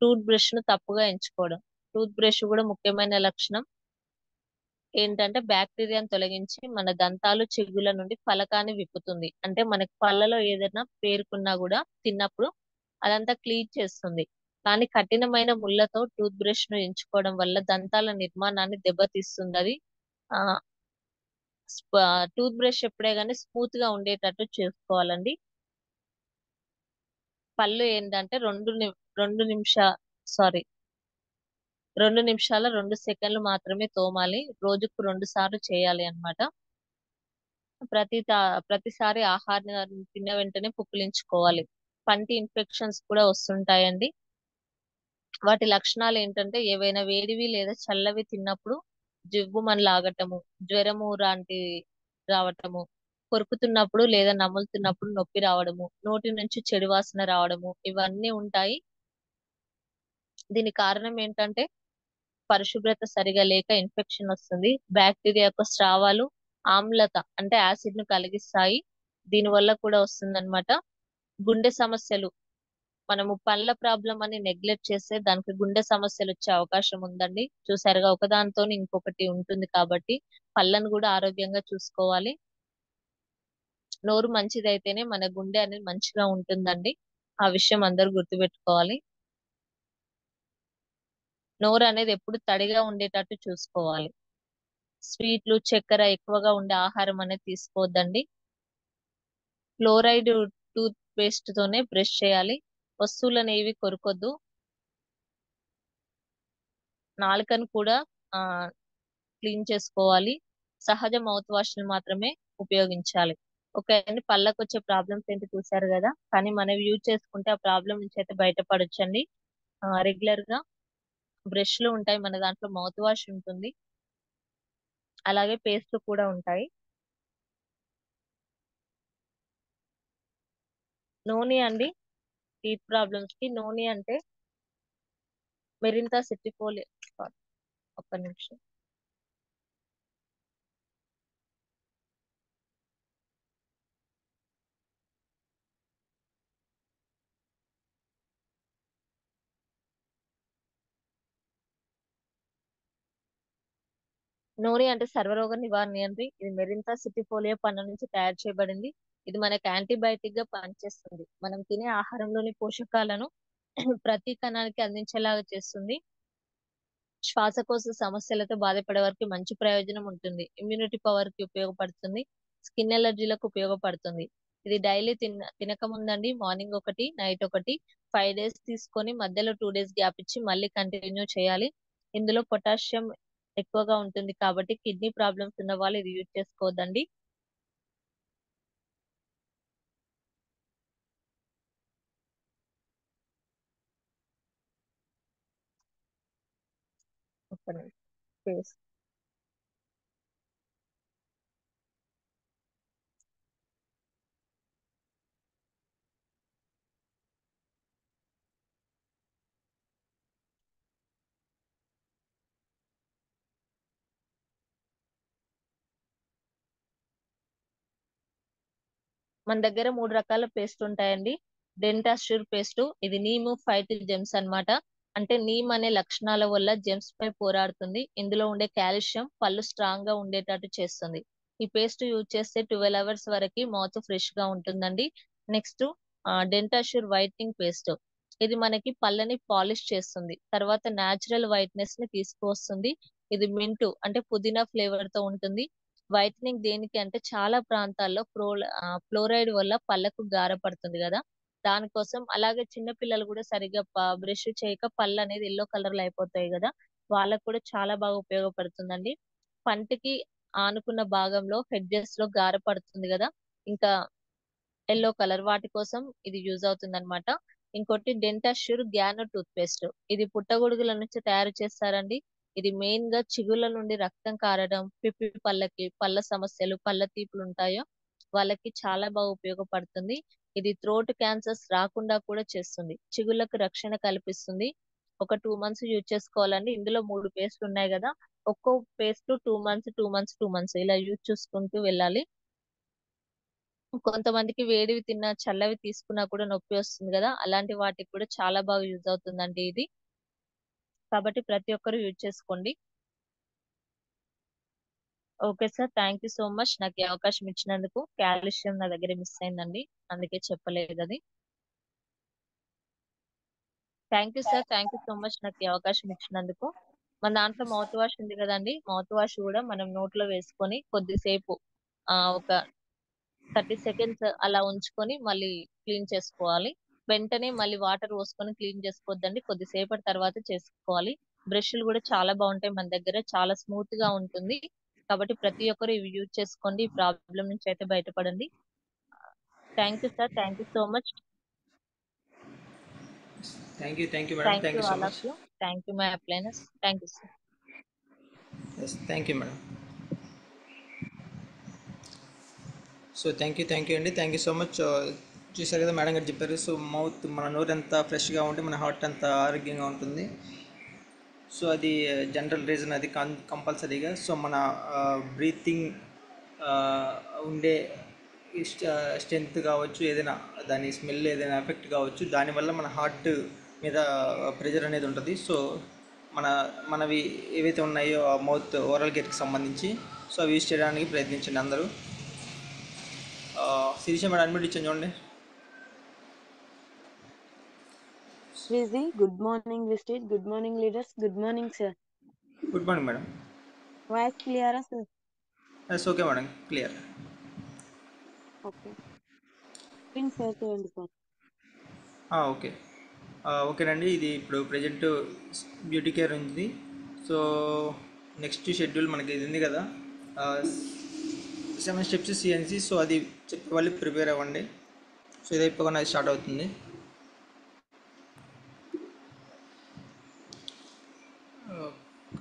టూత్ బ్రష్ ను తప్పుగా ఎంచుకోవడం. టూత్ బ్రష్ కూడా ముఖ్యమైన లక్షణం ఏంటంటే బ్యాక్టీరియాను తొలగించి మన దంతాలు, చిగుళ్ళ నుండి ఫలకాన్ని విప్పుతుంది. అంటే మనకి పళ్ళలో ఏదైనా పేరుకున్నా కూడా తిన్నప్పుడు అదంతా క్లీన్ చేస్తుంది. కానీ కఠినమైన ముళ్ళతో టూత్ బ్రష్ ను ఎంచుకోవడం వల్ల దంతాల నిర్మాణాన్ని దెబ్బతీస్తుంది అది. ఆ టూత్ బ్రష్ ఎప్పుడే గానీ స్మూత్ గా ఉండేటట్టు చూసుకోవాలండి. పళ్ళు ఏంటంటే 2 నిమిషాల 2 సెకండ్లు మాత్రమే తోమాలి. రోజుకు 2 సార్లు చేయాలి అన్నమాట. ప్రతిసారి ఆహారం తిన్న వెంటనే పుక్కిలించుకోవాలి. పంటి ఇన్ఫెక్షన్స్ కూడా వస్తుంటాయండి. వాటి లక్షణాలు ఏంటంటే ఏవైనా వేడివి లేదా చల్లవి తిన్నప్పుడు జివ్వుమని లాగటము, జ్వరము లాంటి రావటము, కొరుకుతున్నప్పుడు లేదా నములుతున్నప్పుడు నొప్పి రావడము, నోటి నుంచి చెడు వాసన రావడము, ఇవన్నీ ఉంటాయి. దీని కారణం ఏంటంటే పరిశుభ్రత సరిగా లేక ఇన్ఫెక్షన్ వస్తుంది. బ్యాక్టీరియా యొక్క స్రావాలు ఆమ్లత అంటే యాసిడ్ ను కలిగిస్తాయి. దీని వల్ల కూడా వస్తుందన్నమాట. గుండె సమస్యలు, మనము పళ్ళ ప్రాబ్లం అని నెగ్లెక్ట్ చేస్తే దానికి గుండె సమస్యలు వచ్చే అవకాశం ఉందండి. చూసారుగా, ఒకదానితో ఇంకొకటి ఉంటుంది కాబట్టి పళ్ళను కూడా ఆరోగ్యంగా చూసుకోవాలి. నోరు మంచిదైతేనే మన గుండె అనేది మంచిగా ఉంటుందండి. ఆ విషయం అందరూ గుర్తుపెట్టుకోవాలి. నోరు అనేది ఎప్పుడు తడిగా ఉండేటట్టు చూసుకోవాలి. స్వీట్లు, చక్కెర ఎక్కువగా ఉండే ఆహారం అనేది తీసుకోవద్దండి. ఫ్లోరైడ్ టూత్ పేస్ట్ తోనే బ్రష్ చేయాలి. వస్తువులను ఏవి కొరకొద్దు. నాలుకను కూడా ఆ క్లీన్ చేసుకోవాలి. సహజ మౌత్ వాష్ ని మాత్రమే ఉపయోగించాలి. ఓకే అండి, పళ్ళకు వచ్చే ప్రాబ్లమ్స్ ఏంటి చూసారు కదా, కానీ మనం యూజ్ చేసుకుంటే ఆ ప్రాబ్లం నుంచి అయితే బయటపడొచ్చండి. రెగ్యులర్ గా బ్రష్లు ఉంటాయి, మన దాంట్లో మౌత్ వాష్ ఉంటుంది, అలాగే పేస్ట్లు కూడా ఉంటాయి. నూనె అండి, టీత్ ప్రాబ్లమ్స్ కి నూనె అంటే మెరింతా సిట్రిఫోలి, ఒక్క నిమిషం. నూనె అంటే సర్వరోగ నివారణ అండి. ఇది మెరింతా సిటిఫోలియా పండు నుంచి తయారు చేయబడింది. ఇది మనకి యాంటీబయాటిక్ గా పనిచేస్తుంది. మనం తినే ఆహారంలోని పోషకాలను ప్రతి కణానికి అందించేలాగా చేస్తుంది. శ్వాసకోశ సమస్యలతో బాధపడే వారికి మంచి ప్రయోజనం ఉంటుంది. ఇమ్యూనిటీ పవర్ కి ఉపయోగపడుతుంది. స్కిన్ ఎలర్జీలకు ఉపయోగపడుతుంది. ఇది డైలీ తినక ముందండి మార్నింగ్ ఒకటి, నైట్ ఒకటి 5 days తీసుకొని మధ్యలో 2 days గ్యాప్ ఇచ్చి మళ్ళీ కంటిన్యూ చేయాలి. ఇందులో పొటాషియం ఎక్కువగా ఉంటుంది కాబట్టి కిడ్నీ ప్రాబ్లమ్స్ ఉన్న వాళ్ళు ఇది యూజ్ చేసుకోవద్దండి. ఒక్క నిమిషం. Face. మన దగ్గర 3 రకాల పేస్ట్ ఉంటాయండి. డెంటాష్యూర్ పేస్ట్, ఇది నీమ్ ఫైట్ జెమ్స్ అన్నమాట. అంటే నీమ్ అనే లక్షణాల వల్ల జెమ్స్ పై పోరాడుతుంది. ఇందులో ఉండే కాల్షియం పళ్ళు స్ట్రాంగ్ గా ఉండేటట్టు చేస్తుంది. ఈ పేస్ట్ యూజ్ చేస్తే 12 hours వరకు మౌత్ ఫ్రెష్ గా ఉంటుందండి. నెక్స్ట్ డెంటాష్యూర్ వైట్నింగ్ పేస్ట్, ఇది మనకి పళ్ళని పాలిష్ చేస్తుంది. తర్వాత న్యాచురల్ వైట్నెస్ ని తీసుకువస్తుంది. ఇది మింటు అంటే పుదీనా ఫ్లేవర్ తో ఉంటుంది. వైట్నింగ్ దేనికి అంటే చాలా ప్రాంతాల్లో ఫ్లోరైడ్ వల్ల పళ్ళకు గారపడుతుంది కదా, దానికోసం. అలాగే చిన్న పిల్లలు కూడా సరిగ్గా బ్రష్ చేయక పళ్ళు అనేది ఎల్లో కలర్ లో అయిపోతాయి కదా, వాళ్ళకు కూడా చాలా బాగా ఉపయోగపడుతుందండి. పంటికి ఆనుకున్న భాగంలో హెడ్జెస్ లో గారపడుతుంది కదా, ఇంకా ఎల్లో కలర్, వాటి కోసం ఇది యూజ్ అవుతుంది అనమాట. ఇంకోటి డెంటాష్యూర్ గ్యానో టూత్ పేస్ట్, ఇది పుట్టగొడుగుల నుంచి తయారు చేస్తారండి. ఇది మెయిన్ గా చిగుళ్ళ నుండి రక్తం కారడం, పిప్పి పళ్ళకి, పళ్ళ సమస్యలు, పళ్ళ తీపులు ఉంటాయో వాళ్ళకి చాలా బాగా ఉపయోగపడుతుంది. ఇది థ్రోట్ క్యాన్సర్స్ రాకుండా కూడా చేస్తుంది, చిగుళ్ళకు రక్షణ కల్పిస్తుంది. ఒక 2 months యూజ్ చేసుకోవాలండి. ఇందులో 3 పేస్ట్లు ఉన్నాయి కదా, ఒక్కో పేస్ట్ 2 months 2 months 2 months ఇలా యూజ్ చేసుకుంటూ వెళ్ళాలి. కొంతమందికి వేడివి తిన్నా చల్లవి తీసుకున్నా కూడా నొప్పి వస్తుంది కదా, అలాంటి వాటికి కూడా చాలా బాగా యూజ్ అవుతుందండి ఇది. కాబట్టి ప్రతి ఒక్కరు యూజ్ చేసుకోండి. Okay sir, thank you so much నాకు ఈ అవకాశం ఇచ్చినందుకు. కాల్షియం నా దగ్గర మిస్ అయిందండి, అందుకే చెప్పలేదు అది. Thank you sir, thank you so much నాకు ఈ అవకాశం ఇచ్చినందుకు. మన దాంట్లో మౌత్ వాష్ ఉంది కదండి, మౌత్ వాష్ కూడా మనం నోట్లో వేసుకొని కొద్దిసేపు ఒక 30 seconds అలా ఉంచుకొని మళ్ళీ క్లీన్ చేసుకోవాలి. వెంటనే మళ్ళీ వాటర్ పోసుకొని క్లీన్ చేసుకోవద్దండి, కొద్దిసేపటి తర్వాత చేసుకోవాలి. బ్రష్లు కూడా చాలా బాగుంటాయి మన దగ్గర, చాలా స్మూత్ గా ఉంటుంది. కాబట్టి ప్రతి ఒక్కరు ఇవి యూజ్ చేసుకోండి, ఈ ప్రాబ్లం నుంచి అయితే బయటపడండి. Thank you sir, thank you so much. Thank you madam, thank thank you you so all much. Of you. Thank you my uplines. Thank you sir. Yes, thank you madam. So thank you అండి, థ్యాంక్ యూ సో మచ్. చూసారు కదా మేడం గారు చెప్పారు. సో మన నోరు ఎంత ఫ్రెష్గా ఉంటే మన హార్ట్ అంత ఆరోగ్యంగా ఉంటుంది. సో అది జనరల్ రీజన్, అది కంపల్సరీగా. సో మన బ్రీతింగ్ ఉండే స్ట్రెంత్ కావచ్చు, ఏదైనా దాని స్మెల్ ఏదైనా ఎఫెక్ట్ కావచ్చు, దానివల్ల మన హార్ట్ మీద ప్రెషర్ అనేది ఉంటుంది. సో మనవి ఏవైతే ఉన్నాయో ఆ మౌత్ ఓరల్ గేట్కి సంబంధించి, సో అవి యూజ్ చేయడానికి ప్రయత్నించండి అందరూ. శిరీష మేడం అడ్మిట్ ఇచ్చాను చూడండి. Srizi, good morning, Vestige. Good morning, leaders. Good morning, sir. Good morning madam. Voice clear, sir? Yes, okay madam, clear. Okay. Screen share చేయండి సార్. ఓకే, ఓకేనండి. ఇది ఇప్పుడు ప్రజెంట్ బ్యూటీ కేర్ ఉంది. సో నెక్స్ట్ షెడ్యూల్ మనకి ఇది ఉంది కదా, 7 స్టెప్స్ సిఎన్సి. సో అది చెప్పే వాళ్ళు ప్రిపేర్ అవ్వండి. సో ఇది అయిపోగానే అది స్టార్ట్ అవుతుంది.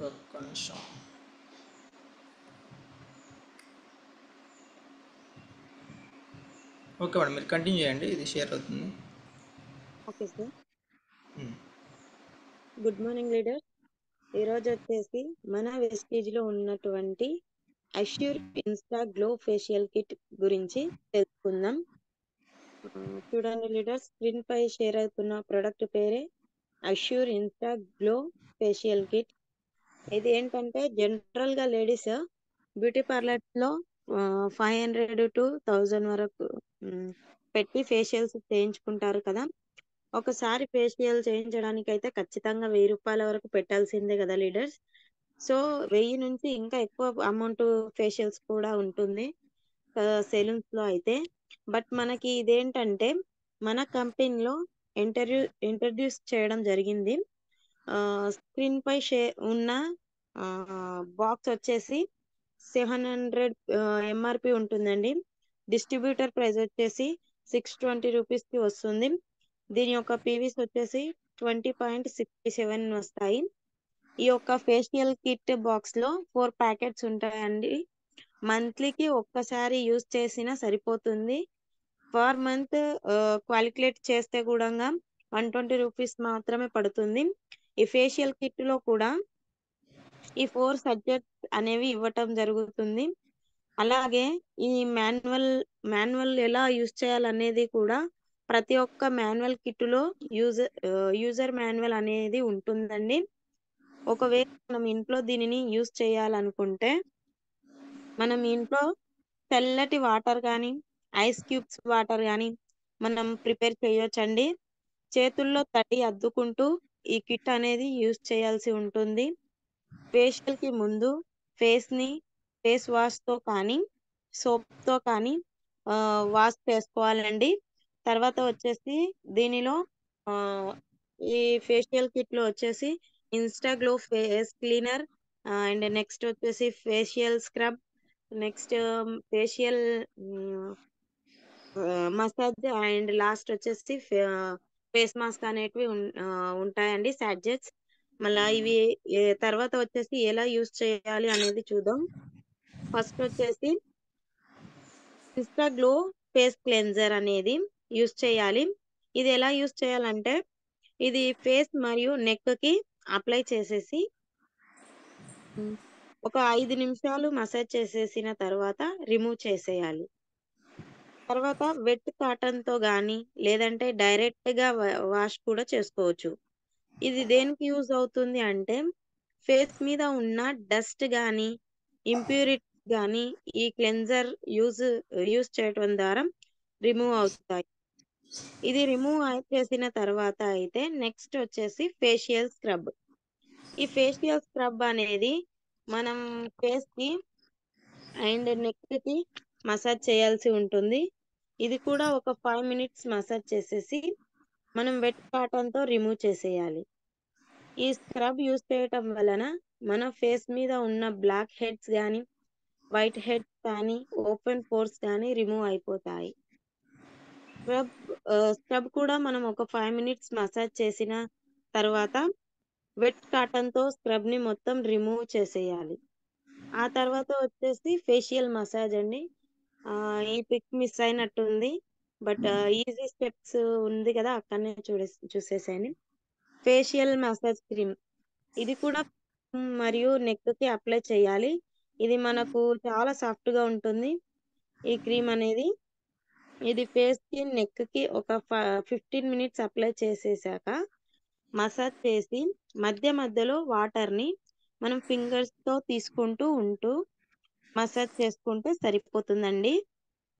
ఒక్క నిమిషం. ఓకే మేడం, మీరు కంటిన్యూ చేయండి, ఇది షేర్ అవుతుంది. Okay sir. Good morning leader. ఈరోజు వచ్చేసి మన వెస్టేజ్ లో ఉన్నటువంటి Assure Insta glow facial kit గురించి తెలుసుకుందాం. చూడండి లీడర్, స్క్రీన్ పై షేర్ అవుతున్న ప్రొడక్ట్ పేరే Assure Insta glow facial kit. ఇది ఏంటంటే జనరల్ గా లేడీస్ బ్యూటీ పార్లర్ లో 500 to 1000 వరకు పెట్టి ఫేషియల్స్ చేయించుకుంటారు కదా. ఒకసారి ఫేషియల్ చేయించడానికి అయితే ఖచ్చితంగా 1000 రూపాయల వరకు పెట్టాల్సిందే కదా లీడర్స్. సో 1000 నుంచి ఇంకా ఎక్కువ అమౌంట్ ఫేషియల్స్ కూడా ఉంటుంది సెలూన్స్ లో అయితే. బట్ మనకి ఇదేంటంటే మన కంపెనీలో ఇంట్రడ్యూస్ చేయడం జరిగింది. స్క్రీన్ పై ఉన్న బాక్స్ వచ్చేసి 700 ఎంఆర్పి ఉంటుందండి. డిస్ట్రిబ్యూటర్ ప్రైస్ వచ్చేసి 620 రూపీస్ కి వస్తుంది. దీని యొక్క పీవీస్ వచ్చేసి 20.67 వస్తాయి. ఈ యొక్క ఫేషియల్ కిట్ బాక్స్ లో 4 ప్యాకెట్స్ ఉంటాయండి. మంత్లీకి ఒక్కసారి యూజ్ చేసినా సరిపోతుంది. పర్ మంత్ క్యాలిక్యులేట్ చేస్తే కూడా 120 రూపీస్ మాత్రమే పడుతుంది. ఈ ఫేషియల్ కిట్ లో కూడా ఈ 4 సబ్జెక్ట్స్ అనేవి ఇవ్వటం జరుగుతుంది. అలాగే ఈ మాన్యువల్ ఎలా యూజ్ చేయాలనేది కూడా ప్రతి ఒక్క మాన్యువల్ కిట్ లో యూజర్ మాన్యువల్ అనేది ఉంటుందండి. ఒకవేళ మనం ఇంట్లో దీనిని యూజ్ చేయాలనుకుంటే మనం ఇంట్లో తెల్లటి వాటర్ కానీ ఐస్ క్యూబ్స్ వాటర్ కానీ మనం ప్రిపేర్ చేయొచ్చండి. చేతుల్లో తడి అద్దుకుంటూ ఈ కిట్ అనేది యూజ్ చేయాల్సి ఉంటుంది. ఫేషియల్ కి ముందు ఫేస్ వాష్ తో కానీ సోప్ తో కానీ వాష్ చేసుకోవాలండి. తర్వాత వచ్చేసి దీనిలో ఆ, ఈ ఫేషియల్ కిట్ లో వచ్చేసి insta glow face cleaner and next వచ్చేసి facial scrub, next facial massage and last వచ్చేసి ఫేస్ మాస్క్ అనేటివి ఉంటాయండి సాడ్జెట్స్. మళ్ళీ ఇవి తర్వాత వచ్చేసి ఎలా యూజ్ చేయాలి అనేది చూద్దాం. ఫస్ట్ వచ్చేసి ఇన్స్టా గ్లో ఫేస్ క్లెన్జర్ అనేది యూజ్ చేయాలి. ఇది ఎలా యూజ్ చేయాలంటే ఇది ఫేస్ మరియు నెక్ కి అప్లై చేసేసి ఒక 5 నిమిషాలు మసాజ్ చేసేసిన తర్వాత రిమూవ్ చేసేయాలి. తర్వాత వెట్ కాటన్ తో గానీ లేదంటే డైరెక్ట్ గా వాష్ కూడా చేసుకోవచ్చు. ఇది దేనికి యూజ్ అవుతుంది అంటే ఫేస్ మీద ఉన్న డస్ట్ గానీ ఇంప్యూరిటీ గానీ ఈ క్లెన్జర్ యూజ్ చేయడం ద్వారా రిమూవ్ అవుతాయి. ఇది రిమూవ్ చేసిన తర్వాత అయితే నెక్స్ట్ వచ్చేసి ఫేషియల్ స్క్రబ్. ఈ ఫేషియల్ స్క్రబ్ అనేది మనం ఫేస్ కి అండ్ నెక్ కి మసాజ్ చేయాల్సి ఉంటుంది. ఇది కూడా ఒక 5 మినిట్స్ మసాజ్ చేసేసి మనం వెట్ కాటన్ తో రిమూవ్ చేసేయాలి. ఈ స్క్రబ్ యూజ్ చేయటం వలన మన ఫేస్ మీద ఉన్న బ్లాక్ హెడ్స్ కానీ వైట్ హెడ్స్ కానీ ఓపెన్ పోర్స్ కానీ రిమూవ్ అయిపోతాయి. స్క్రబ్ కూడా మనం ఒక 5 మినిట్స్ మసాజ్ చేసిన తర్వాత వెట్ కాటన్ తో స్క్రబ్ ని మొత్తం రిమూవ్ చేసేయాలి. ఆ తర్వాత వచ్చేసి ఫేషియల్ మసాజ్ అండి. ఈ పిక్ మిస్ అయినట్టుంది, బట్ ఈజీ స్టెప్స్ ఉంది కదా, అక్కడనే చూసేసేయండి. ఫేషియల్ మసాజ్ క్రీమ్ ఇది కూడా మరియు నెక్ కి అప్లై చేయాలి. ఇది మనకు చాలా సాఫ్ట్ గా ఉంటుంది ఈ క్రీమ్ అనేది. ఇది ఫేస్ కి నెక్ కి ఒక 15 మినిట్స్ అప్లై చేసేసాక మసాజ్ చేసి మధ్య మధ్యలో వాటర్ ని మనం ఫింగర్స్ తో తీసుకుంటూ ఉంటూ మసాజ్ చేసుకుంటే సరిపోతుందండి.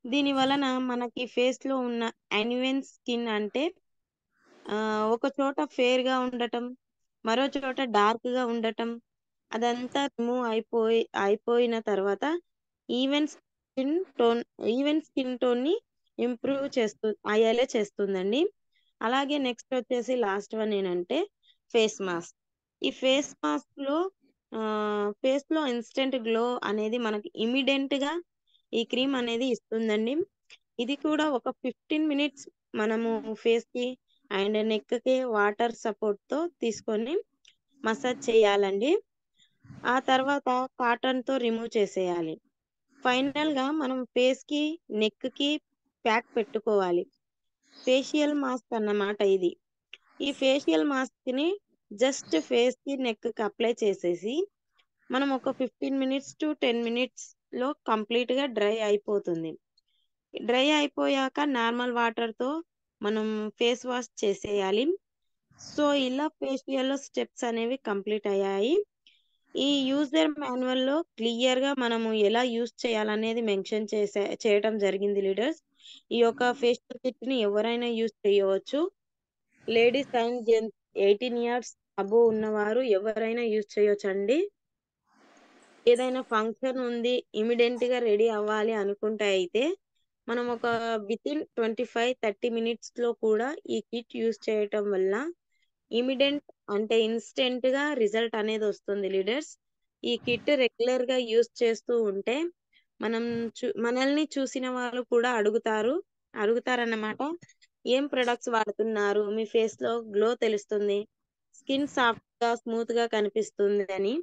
దీని వలన మనకి ఫేస్ లో ఉన్న అన్ఈవెన్ స్కిన్ అంటే ఒక చోట ఫేర్ గా ఉండటం, మరో చోట డార్క్ గా ఉండటం, అదంతా రిమూవ్ అయిపోయిన తర్వాత even skin tone even skin tone ని ఇంప్రూవ్ అయ్యేలా చేస్తుందండి. అలాగే నెక్స్ట్ వచ్చేసి లాస్ట్ వన్ ఏంటంటే ఫేస్ మాస్క్. ఈ ఫేస్ మాస్క్ లో ఫేస్ లో ఇన్స్టెంట్ గ్లో అనేది మనకి ఇమీడియట్ గా ఈ క్రీమ్ అనేది ఇస్తుందండి. ఇది కూడా ఒక 15 మినిట్స్ మనము ఫేస్ కి అండ్ నెక్ కి వాటర్ సపోర్ట్ తో తీసుకొని మసాజ్ చేయాలండి. ఆ తర్వాత కాటన్ తో రిమూవ్ చేసేయాలి. ఫైనల్ గా మనం ఫేస్ కి నెక్ కి ప్యాక్ పెట్టుకోవాలి. ఫేషియల్ మాస్క్ అన్నమాట ఇది. ఈ ఫేషియల్ మాస్క్ ని జస్ట్ ఫేస్ కి నెక్ కి అప్లై చేసేసి మనం ఒక 15 మినిట్స్ టు 10 మినిట్స్ లో కంప్లీట్ గా డ్రై అయిపోతుంది. డ్రై అయిపోయాక నార్మల్ వాటర్ తో మనం ఫేస్ వాష్ చేసేయాలి. సో ఇలా ఫేషియల్ స్టెప్స్ అనేవి కంప్లీట్ అయ్యాయి. ఈ యూజర్ మాన్యువల్ లో క్లియర్ గా మనము ఎలా యూజ్ చేయాలనేది మెన్షన్ చేయడం జరిగింది లీడర్స్. ఈ యొక్క ఫేషియల్ కిట్ ని ఎవరైనా యూజ్ చేయవచ్చు. Ladies and gents 18 years above ఉన్నవారు ఎవరైనా యూజ్ చేయొచ్చండి. ఏదైనా ఫంక్షన్ ఉంది, ఇమీడియట్ గా రెడీ అవ్వాలి అనుకుంటే అయితే మనం ఒక వితిన్ 25-30 మినిట్స్ లో కూడా ఈ కిట్ యూజ్ చేయటం వల్ల ఇమీడియట్ అంటే ఇన్స్టెంట్ గా రిజల్ట్ అనేది వస్తుంది లీడర్స్. ఈ కిట్ రెగ్యులర్ గా యూజ్ చేస్తూ ఉంటే మనల్ని చూసిన వాళ్ళు కూడా అడుగుతారన్నమాట. ఏం ప్రొడక్ట్స్ వాడుతున్నారు, మీ ఫేస్ లో గ్లో తెలుస్తుంది, స్కిన్ సాఫ్ట్ గా స్మూత్ గా కనిపిస్తుంది అని.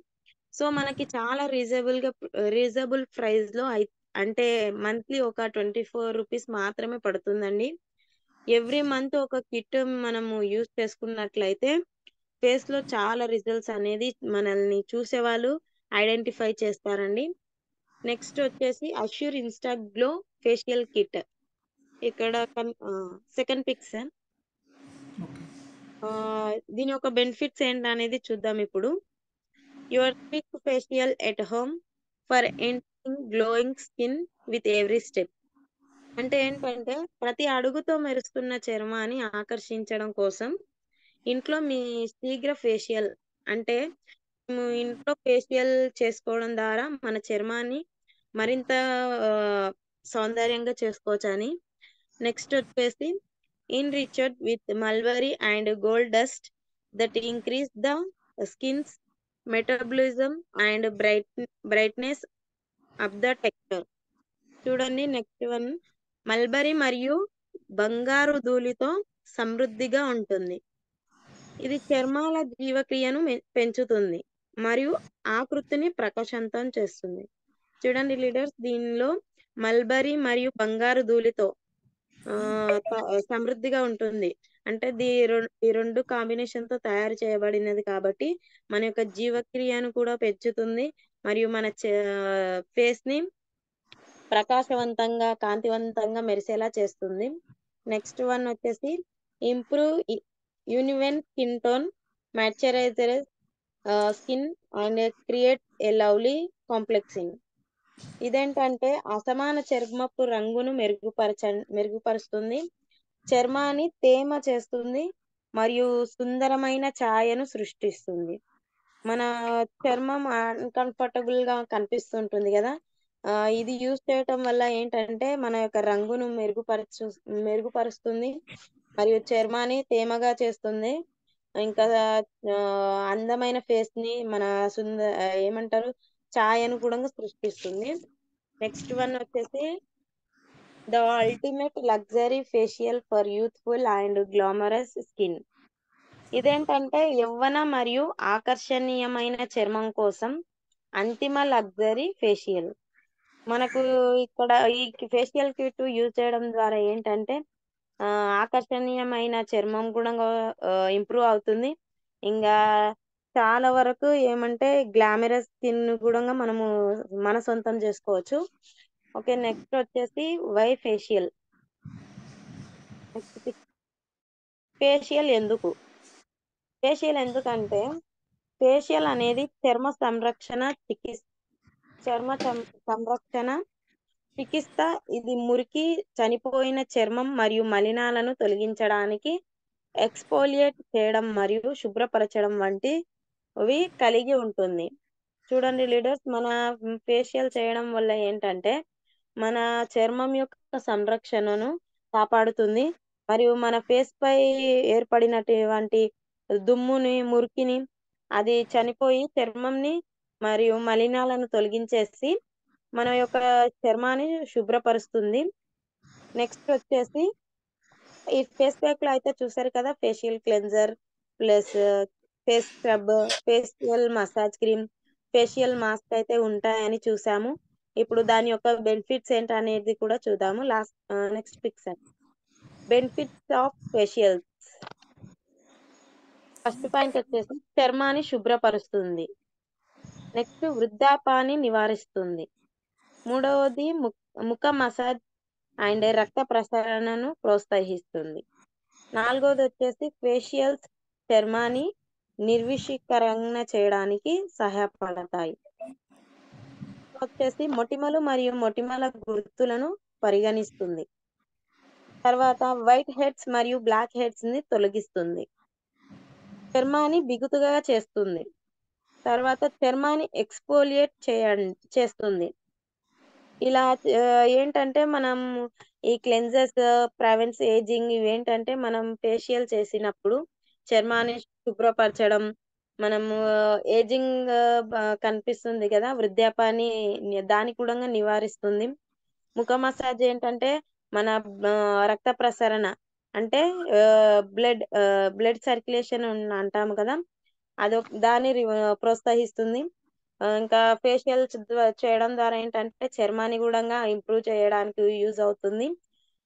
సో మనకి చాలా రీజనబుల్ ప్రైస్ లో అంటే మంత్లీ ఒక 24 రూపీస్ మాత్రమే పడుతుందండి. ఎవ్రీ మంత్ ఒక కిట్ మనము యూజ్ చేసుకున్నట్లయితే ఫేస్ లో చాలా రిజల్ట్స్ అనేది మనల్ని చూసేవాళ్ళు ఐడెంటిఫై చేస్తారండి. నెక్స్ట్ వచ్చేసి assure Insta glow facial kit. ఇక్కడ సెకండ్ పిక్స్. దీని యొక్క బెనిఫిట్స్ ఏంటనేది చూద్దాం ఇప్పుడు. Your quick facial at home for ending glowing skin with every step. అంటే ఏంటంటే ప్రతి అడుగుతో మెరుస్తున్న చర్మాన్ని ఆకర్షించడం కోసం ఇంట్లో మీ శీఘ్ర ఫేషియల్ అంటే ఇంట్లో ఫేషియల్ చేసుకోవడం ద్వారా మన చర్మాన్ని మరింత సౌందర్యంగా చేసుకోవచ్చని. నెక్స్ట్ వచ్చేసి enriched with mulberry and gold dust that increase the skin's metabolism and brightness of the texture. చూడండి నెక్స్ట్ వన్, మల్బరీ మరియు బంగారు ధూళితో సమృద్ధిగా ఉంటుంది. ఇది చర్మాల జీవక్రియను పెంచుతుంది మరియు ఆకృతిని ప్రకాశవంతం చేస్తుంది. చూడండి లీడర్స్, దీనిలో మల్బరీ మరియు బంగారు ధూళితో సమృద్ధిగా ఉంటుంది. అంటే ఈ రెండు కాంబినేషన్ తో తయారు చేయబడినది కాబట్టి మన యొక్క జీవక్రియను కూడా పెంచుతుంది మరియు మన ఫేస్ ని ప్రకాశవంతంగా కాంతివంతంగా మెరిసేలా చేస్తుంది. నెక్స్ట్ వన్ వచ్చేసి improve uneven skin tone, moisturiser skin and create a lovely complexion. ఇదేంటంటే అసమాన చర్మపు రంగును మెరుగుపరుస్తుంది, చర్మాన్ని తేమ చేస్తుంది మరియు సుందరమైన ఛాయను సృష్టిస్తుంది. మన చర్మం అన్కంఫర్టబుల్ గా కనిపిస్తుంటుంది కదా, ఇది యూజ్ చేయటం వల్ల ఏంటంటే మన యొక్క రంగును మెరుగుపరుస్తుంది మరియు చర్మాన్ని తేమగా చేస్తుంది. ఇంకా అందమైన ఫేస్ ని మన ఏమంటారు ఛాయను కూడా సృష్టిస్తుంది. నెక్స్ట్ వన్ వచ్చేసి the ultimate luxury facial for youthful and glamorous skin. ఇదేంటంటే యవ్వన మరియు ఆకర్షణీయమైన చర్మం కోసం అంతిమ లగ్జరీ ఫేషియల్. మనకు ఇక్కడ ఈ ఫేషియల్ కిట్ యూజ్ చేయడం ద్వారా ఏంటంటే ఆ, ఆకర్షణీయమైన చర్మం కూడా ఇంప్రూవ్ అవుతుంది. ఇంకా చాలా వరకు ఏమంటే గ్లామరస్ స్కిన్ కూడా మనము మన సొంతం చేసుకోవచ్చు. ఓకే, నెక్స్ట్ వచ్చేసి వై ఫేషియల్. ఫేషియల్ ఎందుకు? ఫేషియల్ ఎందుకంటే ఫేషియల్ అనేది చర్మ సంరక్షణ చికిత్స. ఇది మురికి, చనిపోయిన చర్మం మరియు మలినాలను తొలగించడానికి, ఎక్స్ఫోలియేట్ చేయడం మరియు శుభ్రపరచడం వంటివి కలిగి ఉంటుంది. చూడండి లీడర్స్, మన ఫేషియల్ చేయడం వల్ల ఏంటంటే మన చర్మం యొక్క సంరక్షణను కాపాడుతుంది మరియు మన ఫేస్ పై ఏర్పడినటువంటి దుమ్ముని, మురికిని అది చనిపోయి చర్మంని మరియు మలినాలను తొలగించేసి మన యొక్క చర్మాన్ని శుభ్రపరుస్తుంది. నెక్స్ట్ వచ్చేసి ఈ ఫేస్ ప్యాక్ లో అయితే చూసారు కదా, facial cleanser plus face scrub, facial massage cream, facial mask అయితే ఉంటాయని చూసాము. ఇప్పుడు దాని యొక్క బెనిఫిట్స్ ఏంటనేది కూడా చూద్దాము. Next pics benefits of facial. First point వచ్చేసి చర్మాన్ని శుభ్రపరుస్తుంది. నెక్స్ట్ వృద్ధాపాన్ని నివారిస్తుంది. మూడవది ముఖ మసాజ్ అండ్ రక్త ప్రసరణను ప్రోత్సహిస్తుంది. నాలుగవది వచ్చేసి ఫేషియల్స్ చర్మాన్ని నిర్విషీకరణ చేయడానికి సహాయపడతాయి. వచ్చేసి మొటిమలు మరియు మొటిమల గుర్తులను పరిగణిస్తుంది. తర్వాత వైట్ హెడ్స్ మరియు బ్లాక్ హెడ్స్ ని తొలగిస్తుంది. చర్మాన్ని బిగుతుగా చేస్తుంది. తర్వాత చర్మాన్ని ఎక్స్ఫోలియేట్ చేస్తుంది. ఇలా ఏంటంటే మనం ఈ క్లెన్జర్స్, ప్రివెంట్స్ ఏజింగ్, ఇవేంటంటే మనం ఫేషియల్ చేసినప్పుడు చర్మాన్ని శుభ్రపరచడం, మనము ఏజింగ్ కనిపిస్తుంది కదా, వృద్ధాపాన్ని దాని కూడా నివారిస్తుంది. ముఖ మసాజ్ ఏంటంటే మన రక్త ప్రసరణ అంటే బ్లడ్ సర్క్యులేషన్ అంటాము కదా, దాన్ని ప్రోత్సహిస్తుంది. ఇంకా ఫేషియల్ చేయడం ద్వారా ఏంటంటే చర్మాన్ని కూడా ఇంప్రూవ్ చేయడానికి యూజ్ అవుతుంది.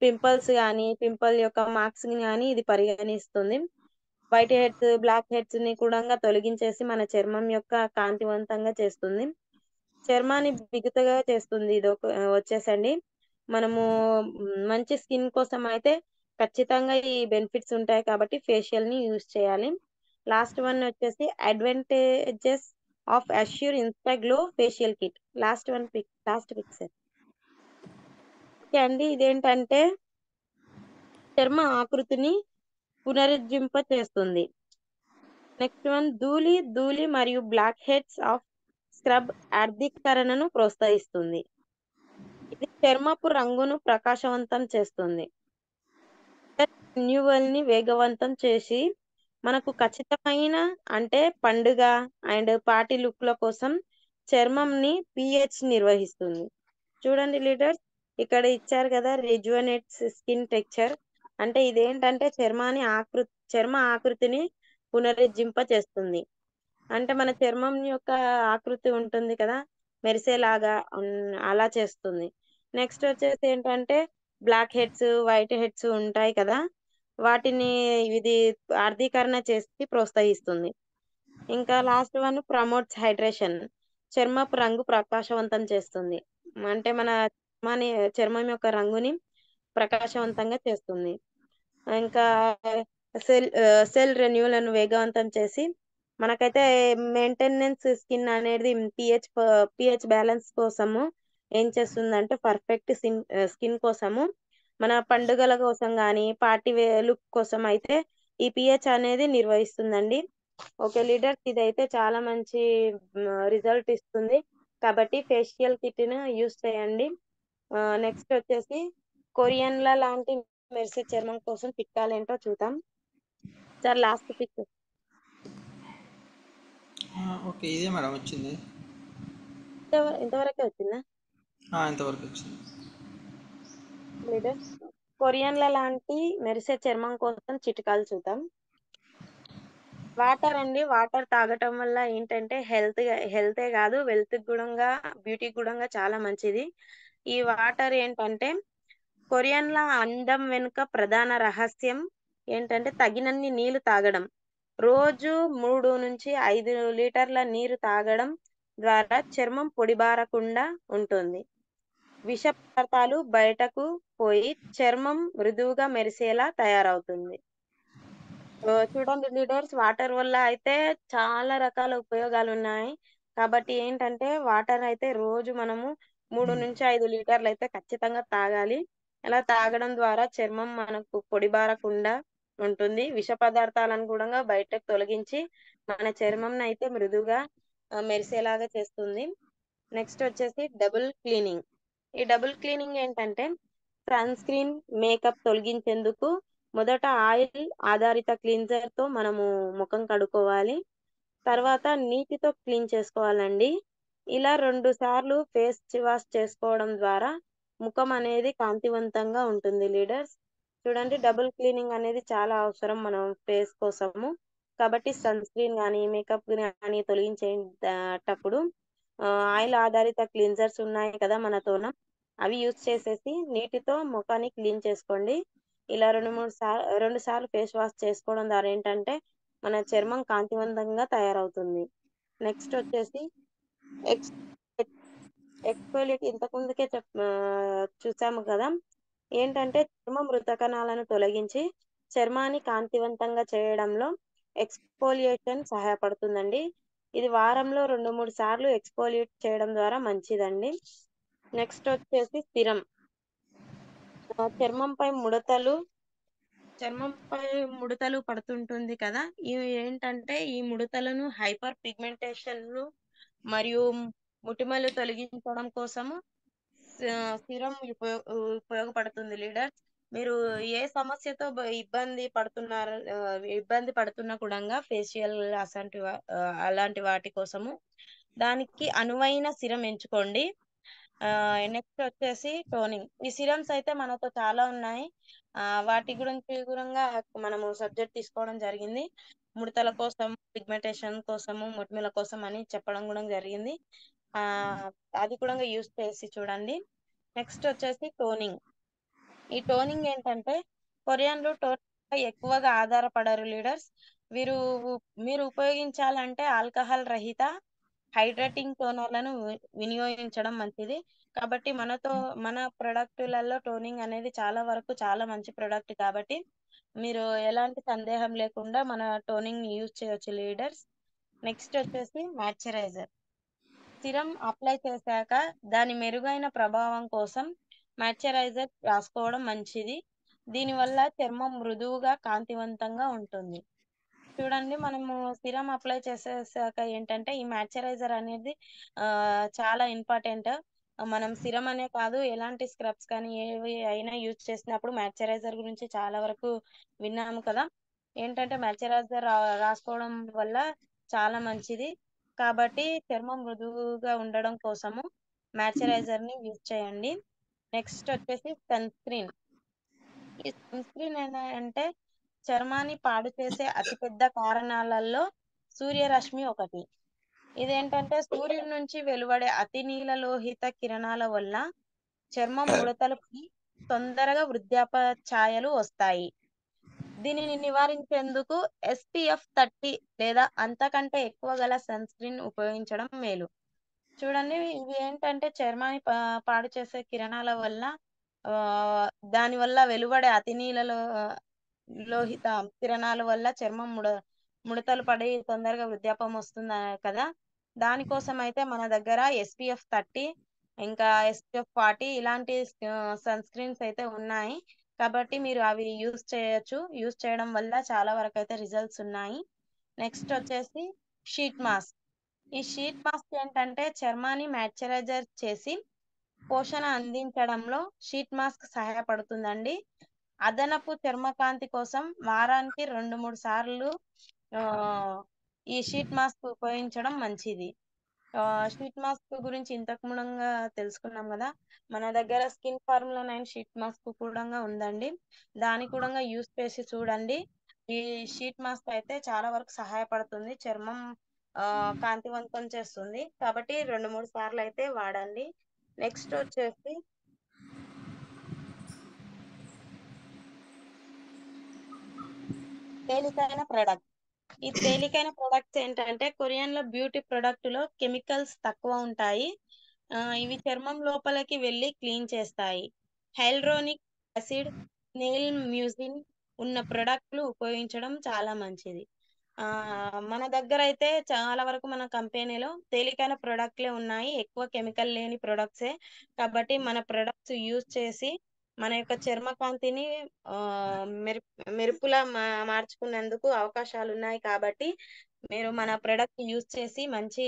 పింపుల్స్ కానీ పింపుల్ యొక్క మార్క్స్ ని కానీ ఇది పరిగణిస్తుంది. వైట్ హెడ్స్, బ్లాక్ హెడ్స్ ని కూడా తొలగించేసి మన చర్మం యొక్క కాంతివంతంగా చేస్తుంది. చర్మాన్ని బిగుతుగా చేస్తుంది. ఇది వచ్చేసండి మనము మంచి స్కిన్ కోసం అయితే ఖచ్చితంగా ఈ బెనిఫిట్స్ ఉంటాయి కాబట్టి ఫేషియల్ ని యూజ్ చేయాలి. లాస్ట్ వన్ వచ్చేసి advantages of Assure Insta glow facial kit. Last picture. Okay అండి, ఇదేంటంటే చర్మ ఆకృతిని పునరుజ్జింప చేస్తుంది. నెక్స్ట్ వన్ ధూళి మరియు బ్లాక్ హెడ్స్ ఆఫ్ స్క్రబ్ ఆర్ధీకరణను ప్రోత్సహిస్తుంది. ఇది చర్మపు రంగును ప్రకాశవంతం చేస్తుంది. రెన్యువల్ ని వేగవంతం చేసి మనకు ఖచ్చితమైన అంటే పండుగ అండ్ పార్టీ లుక్ల కోసం చర్మంని పిహెచ్ నిర్వహిస్తుంది. చూడండి లీడర్స్, ఇక్కడ ఇచ్చారు కదా రిజువనేట్స్ స్కిన్ టెక్చర్. అంటే ఇదేంటంటే చర్మ ఆకృతిని పునరుజ్జింప చేస్తుంది. అంటే మన చర్మం యొక్క ఆకృతి ఉంటుంది కదా, మెరిసేలాగా అలా చేస్తుంది. నెక్స్ట్ వచ్చేసి ఏంటంటే బ్లాక్ హెడ్స్, వైట్ హెడ్స్ ఉంటాయి కదా, వాటిని ఇది ఆర్ధీకరణ చేసి ప్రోత్సహిస్తుంది. ఇంకా లాస్ట్ వన్ ప్రమోట్స్ హైడ్రేషన్. చర్మపు రంగు ప్రకాశవంతం చేస్తుంది. అంటే మన చర్మం యొక్క రంగుని ప్రకాశవంతంగా చేస్తుంది. ఇంకా సెల్ రెన్యూలను వేగవంతం చేసి మనకైతే మెయింటెనెన్స్ స్కిన్ అనేది పిహెచ్ బ్యాలెన్స్ కోసము ఏం చేస్తుందంటే పర్ఫెక్ట్ స్కిన్ కోసము మన పండుగల కోసం కానీ పార్టీ లుక్ కోసం అయితే ఈ పిహెచ్ అనేది నిర్వహిస్తుందండి. ఓకే లీడర్స్, ఇదైతే చాలా మంచి రిజల్ట్ ఇస్తుంది కాబట్టి ఫేషియల్ కిట్ ను యూస్ చేయండి. నెక్స్ట్ వచ్చేసి కొరియన్ల లాంటి మెరిసే చర్మం కోసం చిట్కాలేంటో చూద్దాం. Sir last pic. ఓకే, ఇదే మేడం వచ్చింది. ఇంతవరకే వచ్చిందా? ఇంతవరకు వచ్చింది. లీడర్స్ కొరియన్ల లాంటి మెరిసే చర్మం కోసం చిట్కాలు చూద్దాం. వాటర్ అండి. వాటర్ తాగటం వల్ల ఏంటంటే హెల్తే కాదు, వెల్త్ గుణంగా, బ్యూటీ గుణంగా చాలా మంచిది. ఈ వాటర్ ఏంటంటే కొరియన్ల అందం వెనుక ప్రధాన రహస్యం ఏంటంటే తగినన్ని నీళ్లు తాగడం. రోజు 3 నుంచి 5 లీటర్ల నీరు తాగడం ద్వారా చర్మం పొడిబారకుండా ఉంటుంది. విష పదార్థాలు బయటకు పోయి చర్మం మృదువుగా మెరిసేలా తయారవుతుంది. చూడండి లీడర్స్, వాటర్ వల్ల అయితే చాలా రకాల ఉపయోగాలు ఉన్నాయి. కాబట్టి ఏంటంటే వాటర్ అయితే రోజు మనము 3 నుంచి 5 లీటర్లు అయితే ఖచ్చితంగా తాగాలి. అలా తాగడం ద్వారా చర్మం మనకు పొడిబారకుండా ఉంటుంది. విష పదార్థాలను కూడా బయటకు తొలగించి మన చర్మం అయితే మృదువుగా మెరిసేలాగా చేస్తుంది. నెక్స్ట్ వచ్చేసి డబుల్ క్లీనింగ్. ఈ డబుల్ క్లీనింగ్ ఏంటంటే సన్ స్క్రీన్, మేకప్ తొలగించేందుకు మొదట ఆయిల్ ఆధారిత క్లీన్జర్ తో మనము ముఖం కడుక్కోవాలి. తర్వాత నీటితో క్లీన్ చేసుకోవాలండి. ఇలా 2 సార్లు ఫేస్ వాష్ చేసుకోవడం ద్వారా ముఖం అనేది కాంతివంతంగా ఉంటుంది లీడర్స్. చూడండి, డబుల్ క్లీనింగ్ అనేది చాలా అవసరం మనం ఫేస్ కోసము. కాబట్టి సన్ స్క్రీన్ కానీ మేకప్ కానీ తొలగించేటప్పుడు ఆయిల్ ఆధారిత క్లీన్జర్స్ ఉన్నాయి కదా మనతోన, అవి యూజ్ చేసేసి నీటితో ముఖాన్ని క్లీన్ చేసుకోండి. ఇలా 2 సార్లు ఫేస్ వాష్ చేసుకోవడం ద్వారా ఏంటంటే మన చర్మం కాంతివంతంగా తయారవుతుంది. నెక్స్ట్ వచ్చేసి ఎక్స్ ఎక్స్ఫోలియేట్ ఇంతకు ముందుకే చూసాము కదా. ఏంటంటే చర్మ మృత కణాలను తొలగించి చర్మాన్ని కాంతివంతంగా చేయడంలో ఎక్స్ఫోలియేషన్ సహాయపడుతుందండి. ఇది వారంలో 2-3 సార్లు ఎక్స్ఫోలియేట్ చేయడం ద్వారా మంచిదండి. నెక్స్ట్ వచ్చేసి సిరం. చర్మంపై ముడతలు పడుతుంటుంది కదా. ఇవి ఏంటంటే ఈ ముడతలను హైపర్ పిగ్మెంటేషన్ మరియు మొటిమలు తొలగించడం కోసము సిరం ఉపయోగపడుతుంది లీడర్. మీరు ఏ సమస్యతో ఇబ్బంది పడుతున్నా కూడా ఫేషియల్ అలాంటి వాటి కోసము దానికి అనువైన సిరం ఎంచుకోండి. నెక్స్ట్ వచ్చేసి టోనింగ్. ఈ సిరమ్స్ అయితే మనతో చాలా ఉన్నాయి. వాటి గురించి కూడా మనము సబ్జెక్ట్ తీసుకోవడం జరిగింది. ముడతల కోసం, పిగ్మెంటేషన్ కోసము, మొటిమల కోసం అని చెప్పడం కూడా జరిగింది. ఆ అది కూడా యూస్ చేసి చూడండి. నెక్స్ట్ వచ్చేసి టోనింగ్. ఈ టోనింగ్ ఏంటంటే కొరియన్లు టోనింగ్ ఎక్కువగా ఆధారపడరు లీడర్స్. వీరు మీరు ఉపయోగించాలంటే ఆల్కహాల్ రహిత హైడ్రేటింగ్ టోనర్లను వినియోగించడం మంచిది. కాబట్టి మన ప్రొడక్టులలో టోనింగ్ అనేది చాలా వరకు చాలా మంచి ప్రొడక్ట్. కాబట్టి మీరు ఎలాంటి సందేహం లేకుండా మన టోనింగ్ యూజ్ చేయొచ్చు లీడర్స్. నెక్స్ట్ వచ్చేసి మాయిశ్చరైజర్. సిరం అప్లై చేశాక దాని మెరుగైన ప్రభావం కోసం మాయిశ్చరైజర్ రాసుకోవడం మంచిది. దీనివల్ల చర్మం మృదువుగా కాంతివంతంగా ఉంటుంది. చూడండి, మనము సిరం అప్లై చేసేసాక ఏంటంటే ఈ మాయిశ్చరైజర్ అనేది చాలా ఇంపార్టెంట్. మనం సిరం అనే కాదు, ఎలాంటి స్క్రబ్స్ కానీ ఏవి అయినా యూజ్ చేసినప్పుడు మాయిశ్చరైజర్ గురించి చాలా వరకు విన్నాము కదా. ఏంటంటే మాయిశ్చరైజర్ రాసుకోవడం వల్ల చాలా మంచిది. కాబట్టి చర్మం మృదువుగా ఉండడం కోసము మాయిశ్చరైజర్ ని యూజ్ చేయండి. నెక్స్ట్ వచ్చేసి సన్ స్క్రీన్. ఈ సన్ స్క్రీన్ అంటే చర్మాన్ని పాడు చేసే అతిపెద్ద కారణాలలో సూర్యరశ్మి ఒకటి. ఇదేంటంటే సూర్యుడి నుంచి వెలువడే అతి నీలలోహిత కిరణాల వల్ల చర్మం ముడతలు పడి తొందరగా వృద్ధాప్య ఛాయలు వస్తాయి. దీనిని నివారించేందుకు SPF 30 లేదా అంతకంటే ఎక్కువ గల సన్ స్క్రీన్ ఉపయోగించడం మేలు. చూడండి, ఇవి ఏంటంటే చర్మాన్ని పాడు చేసే కిరణాల వల్ల ఆ దాని వల్ల వెలువడే అతి లోహిత కిరణాల వల్ల చర్మం ముడతలు పడి తొందరగా వృద్ధాప్యం వస్తుంది కదా. దానికోసం అయితే మన దగ్గర SPF 30 ఇంకా SPF 40 ఇలాంటి సన్ స్క్రీన్స్ అయితే ఉన్నాయి. కాబట్టి మీరు అవి యూజ్ చేయొచ్చు. యూజ్ చేయడం వల్ల చాలా వరకు అయితే రిజల్ట్స్ ఉన్నాయి. నెక్స్ట్ వచ్చేసి షీట్ మాస్క్. ఈ షీట్ మాస్క్ ఏంటంటే చర్మాన్ని మాయిశ్చరైజర్ చేసి పోషణ అందించడంలో షీట్ మాస్క్ సహాయపడుతుందండి. అదనపు చర్మకాంతి కోసం వారానికి 2-3 సార్లు ఈ షీట్ మాస్క్ ఉపయోగించడం మంచిది. షీట్ మాస్క్ గురించి ఇంతకు ముందుగా తెలుసుకున్నాం కదా. మన దగ్గర స్కిన్ ఫార్ములా 9 షీట్ మాస్క్ కూడా ఉందండి. దాన్ని కూడా యూస్ చేసి చూడండి. ఈ షీట్ మాస్క్ అయితే చాలా వరకు సహాయపడుతుంది, చర్మం కాంతివంతం చేస్తుంది. కాబట్టి 2-3 సార్లు అయితే వాడండి. నెక్స్ట్ వచ్చేసి తేలికైన ప్రొడక్ట్. ఈ తేలికైన ప్రొడక్ట్స్ ఏంటంటే, కొరియన్ లో బ్యూటీ ప్రొడక్ట్ లో కెమికల్స్ తక్కువ ఉంటాయి. ఇవి చర్మం లోపలికి వెళ్ళి క్లీన్ చేస్తాయి. హైల్రోనిక్ యాసిడ్, నెయిల్ మ్యూజిన్ ఉన్న ప్రొడక్ట్లు ఉపయోగించడం చాలా మంచిది. ఆ మన దగ్గర అయితే చాలా వరకు మన కంపెనీలో తేలికైన ప్రొడక్ట్లే ఉన్నాయి, ఎక్కువ కెమికల్ లేని ప్రొడక్ట్సే. కాబట్టి మన ప్రొడక్ట్స్ యూజ్ చేసి మన యొక్క చర్మ కాంతిని ఆ మెరుపులా మార్చుకునేందుకు అవకాశాలు ఉన్నాయి. కాబట్టి మీరు మన ప్రొడక్ట్ యూజ్ చేసి మంచి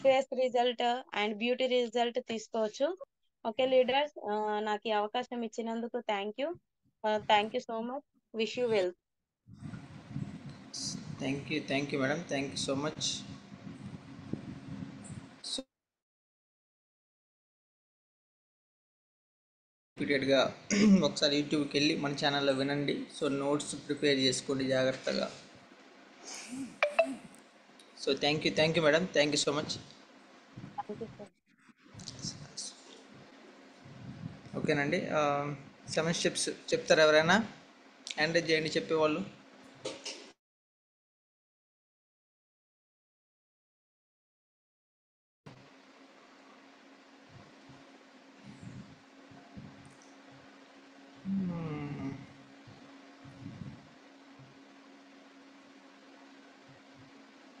face result and beauty result తీసుకోవచ్చు. ఓకే లీడర్స్, నాకు ఈ అవకాశం ఇచ్చినందుకు thank you. Thank you so much. Wish you well. Thank you madam, thank you so much. So రిపీటెడ్గా ఒకసారి యూట్యూబ్కి వెళ్ళి మన ఛానల్లో వినండి. సో నోట్స్ ప్రిపేర్ చేసుకోండి జాగ్రత్తగా. So thank you madam, thank you so much. Thank you sir. ఓకేనండి. 7 స్టెప్స్ చెప్తారా ఎవరైనా? హ్యాండ్ రైజ్ చేయండి చెప్పేవాళ్ళు.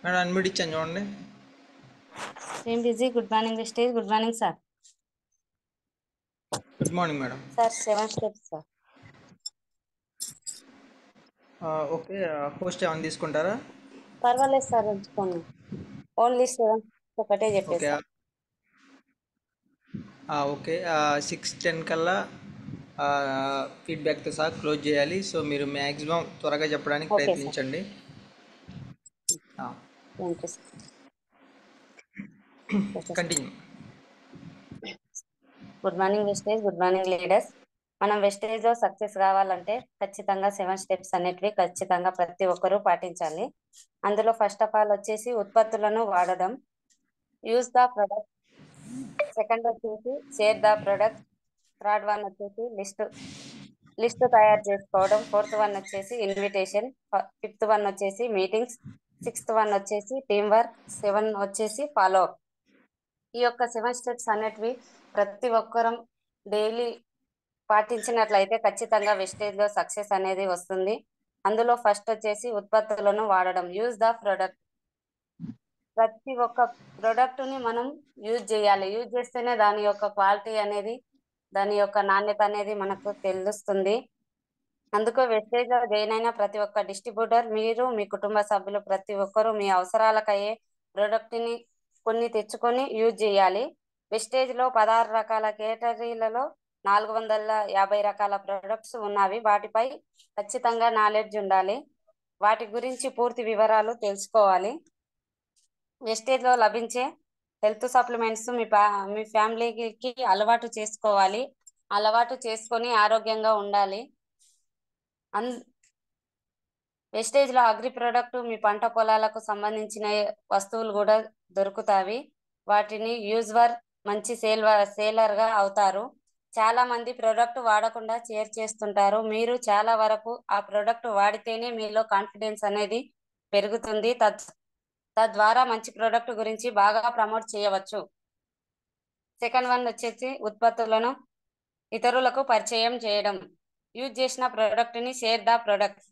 మేడం అన్మ్యూట్ ఇచ్చాను చూడండి. Same busy. Good morning stage. Good morning sir. Good morning madam. Sir 7 steps sir. Okay, host ఏమైనా తీసుకుంటారా? పర్వాలేదు సార్, ఉంచుకోండి. ఓన్లీ 7 ఒకటే ఓకే చెప్పేసి. ఓకే 6:10 కల్లా ఫీడ్బ్యాక్తో సహా క్లోజ్ చేయాలి. సో మీరు మ్యాక్సిమం త్వరగా చెప్పడానికి ఓకే సార్. ప్రయత్నించండి. Thank you sir. Continue. Good morning wastage. Good morning leaders. మనం వెస్టేజ్ లో సక్సెస్ కావాలంటే ఖచ్చితంగా 7 స్టెప్స్ అనేటివి ఖచ్చితంగా ప్రతి ఒక్కరూ పాటించాలి. అందులో ఫస్ట్ ఆఫ్ ఆల్ వచ్చేసి ఉత్పత్తులను వాడడం, యూజ్ ద ప్రొడక్ట్. సెకండ్ వచ్చేసి share the product. Third one వచ్చేసి లిస్ట్ తయారు చేసుకోవడం. ఫోర్త్ వన్ వచ్చేసి ఇన్విటేషన్. ఫిఫ్త్ వన్ వచ్చేసి మీటింగ్స్. 6th వన్ వచ్చేసి టీమ్ వర్క్. 7 వచ్చేసి ఫాలో అప్. ఈ యొక్క 7 స్టెప్స్ అనేటివి ప్రతి ఒక్కరం డైలీ పాటించినట్లయితే ఖచ్చితంగా వెస్టేజ్ లో సక్సెస్ అనేది వస్తుంది. అందులో ఫస్ట్ వచ్చేసి ఉత్పత్తులను వాడడం, యూజ్ ద ప్రొడక్ట్. ప్రతి ఒక్క ప్రొడక్ట్ ని మనం యూజ్ చేయాలి. యూజ్ చేస్తేనే దాని యొక్క క్వాలిటీ అనేది, దాని యొక్క నాణ్యత అనేది మనకు తెలుస్తుంది. అందుకు వెస్టేజ్ లో జాయిన్ అయిన ప్రతి ఒక్క డిస్ట్రిబ్యూటర్, మీరు మీ కుటుంబ సభ్యులు ప్రతి ఒక్కరూ మీ అవసరాలకయ్యే ప్రొడక్ట్ ని కొన్ని తెచ్చుకొని యూజ్ చేయాలి. వెస్టేజ్ లో 16 రకాల కేటగిరీలలో 450 రకాల ప్రొడక్ట్స్ ఉన్నవి. వాటిపై ఖచ్చితంగా నాలెడ్జ్ ఉండాలి. వాటి గురించి పూర్తి వివరాలు తెలుసుకోవాలి. వెస్టేజ్ లో లభించే హెల్త్ సప్లిమెంట్స్ మీ ఫ్యామిలీకి అలవాటు చేసుకోవాలి. అలవాటు చేసుకొని ఆరోగ్యంగా ఉండాలి. వెస్టేజ్ లో అగ్రి ప్రొడక్ట్, మీ పంట పొలాలకు సంబంధించిన వస్తువులు కూడా దొరుకుతాయి. వాటిని యూజర్ మంచి సేలర్ గా అవుతారు. చాలా మంది ప్రొడక్ట్ వాడకుండా షేర్ చేస్తుంటారు. మీరు చాలా వరకు ఆ ప్రొడక్ట్ వాడితేనే మీలో కాన్ఫిడెన్స్ అనేది పెరుగుతుంది. తద్వారా మంచి ప్రొడక్ట్ గురించి బాగా ప్రమోట్ చేయవచ్చు. సెకండ్ వన్ వచ్చేసి ఉత్పత్తులను ఇతరులకు పరిచయం చేయడం. యూజ్ చేసిన ప్రొడక్ట్ ని షేర్ ద ప్రొడక్ట్.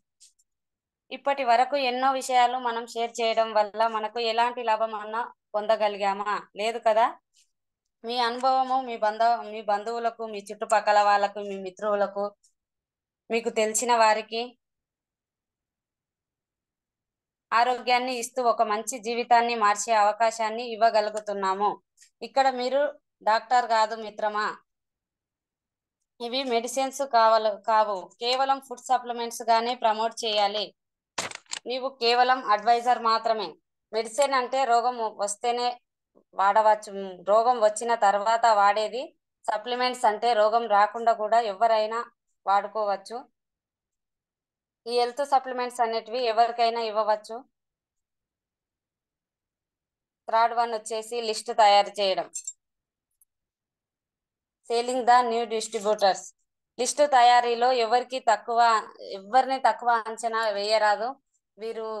ఇప్పటి వరకు ఎన్నో విషయాలు మనం షేర్ చేయడం వల్ల మనకు ఎలాంటి లాభం అన్నా పొందగలిగామా? లేదు కదా. మీ అనుభవము మీ బంధువులకు, మీ చుట్టుపక్కల వాళ్ళకు, మీ మిత్రులకు, మీకు తెలిసిన వారికి ఆరోగ్యాన్ని ఇస్తూ ఒక మంచి జీవితాన్ని మార్చే అవకాశాన్ని ఇవ్వగలుగుతున్నాము. ఇక్కడ మీరు డాక్టర్ కాదు మిత్రమా. ఇవి మెడిసిన్స్ కావు. కేవలం ఫుడ్ సప్లిమెంట్స్ గానే ప్రమోట్ చేయాలి. నీవు కేవలం అడ్వైజర్ మాత్రమే. మెడిసిన్ అంటే రోగం వస్తేనే వాడవచ్చు, రోగం వచ్చిన తర్వాత వాడేది. సప్లిమెంట్స్ అంటే రోగం రాకుండా కూడా ఎవరైనా వాడుకోవచ్చు. ఈ హెల్త్ సప్లిమెంట్స్ అనేటివి ఎవరికైనా ఇవ్వవచ్చు. థర్డ్ వన్ వచ్చేసి లిస్ట్ తయారు చేయడం, selling the new distributors. List తయారీలో ఎవరిని తక్కువ అంచనా వేయరాదు.